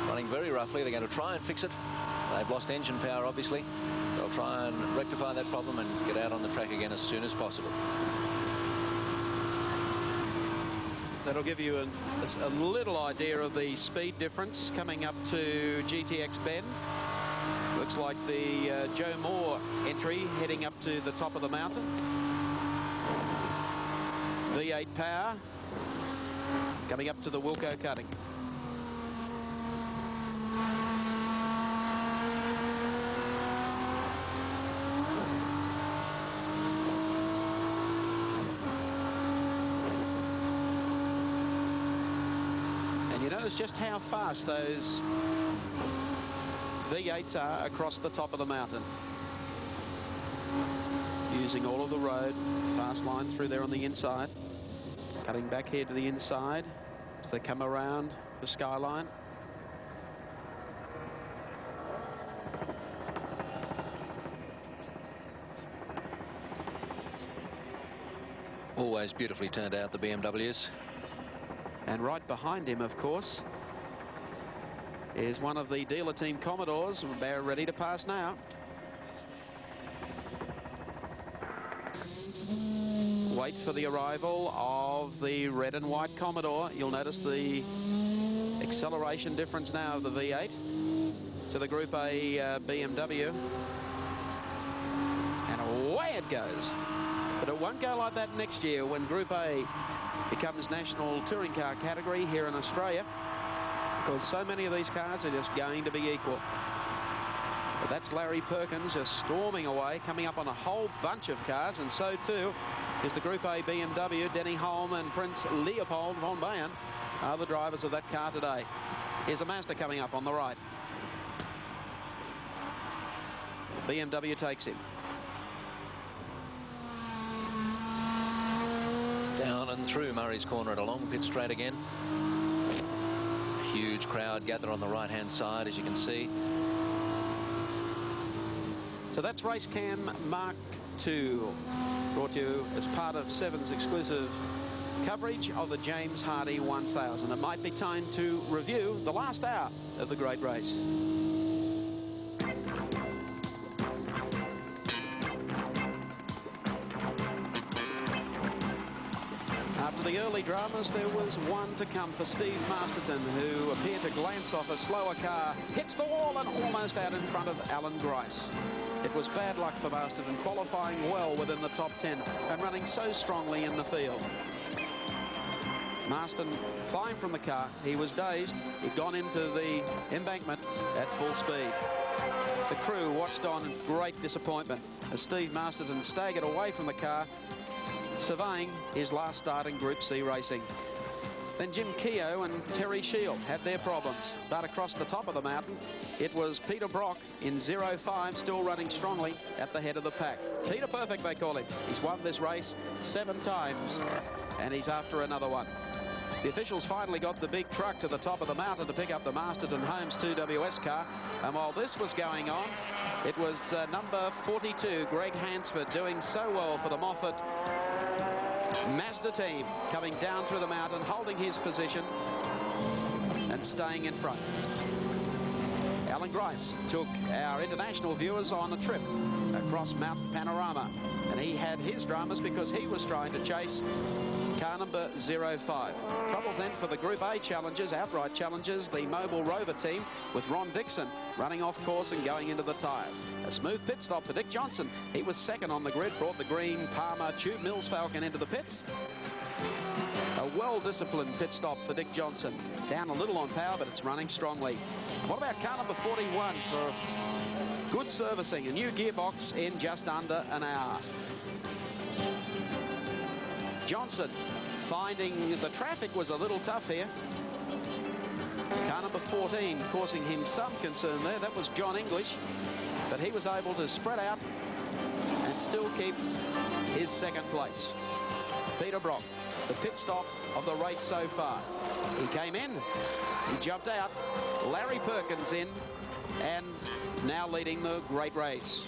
running very roughly. They're going to try and fix it. They've lost engine power, obviously. They'll try and rectify that problem and get out on the track again as soon as possible. That'll give you a little idea of the speed difference coming up to GTX Bend. Looks like the Joe Moore entry heading up to the top of the mountain. V8 power coming up to the Wilco cutting. notice just how fast those V8s are across the top of the mountain. Using all of the road, fast line through there on the inside. Cutting back here to the inside as they come around the skyline. Always beautifully turned out, the BMWs. And right behind him, of course, is one of the dealer team Commodores. They're ready to pass now. Wait for the arrival of the red and white Commodore. You'll notice the acceleration difference now of the V8 to the Group A BMW. And away it goes. But it won't go like that next year when Group A becomes national touring car category here in Australia, because so many of these cars are just going to be equal. But that's Larry Perkins just storming away, coming up on a whole bunch of cars, and so too is the Group A BMW. Denny Holm and Prince Leopold von Bayern are the drivers of that car today. Here's a Mazda coming up on the right. BMW takes him. Down and through Murray's Corner at a long pit straight again. A huge crowd gathered on the right-hand side, as you can see. So that's Race Cam Mark II, brought to you as part of Seven's exclusive coverage of the James Hardy 1000. It might be time to review the last hour of the great race. After the early dramas, there was one to come for Steve Masterton, who appeared to glance off a slower car, hits the wall and almost out in front of Alan Grice. It was bad luck for Masterton, qualifying well within the top 10 and running so strongly in the field. Masterton climbed from the car. He was dazed. He'd gone into the embankment at full speed. The crew watched on in great disappointment as Steve Masterton staggered away from the car, surveying his last start in Group C racing. Then Jim Keogh and Terry Shield had their problems, but across the top of the mountain, it was Peter Brock in 05, still running strongly at the head of the pack. Peter Perfect, they call him. He's won this race 7 times, and he's after another one. The officials finally got the big truck to the top of the mountain to pick up the Masterton Holmes 2WS car, and while this was going on, it was number 42, Greg Hansford, doing so well for the Moffat Mazda team, coming down through the mountain, holding his position and staying in front. Alan Grice took our international viewers on a trip across Mount Panorama, and he had his dramas because he was trying to chase car number 05. Troubles then for the Group A challengers, outright challengers, the Mobile Rover team, with Ron Dixon running off course and going into the tyres. A smooth pit stop for Dick Johnson. He was second on the grid, brought the green Palmer Tube Mills Falcon into the pits. A well-disciplined pit stop for Dick Johnson. Down a little on power, but it's running strongly. What about car number 41 for good servicing? A new gearbox in just under an hour. Johnson finding the traffic was a little tough here. Car number 14 causing him some concern there. That was John English, but he was able to spread out and still keep his second place. Peter Brock, the pit stop of the race so far. He came in, he jumped out, Larry Perkins in, and now leading the great race.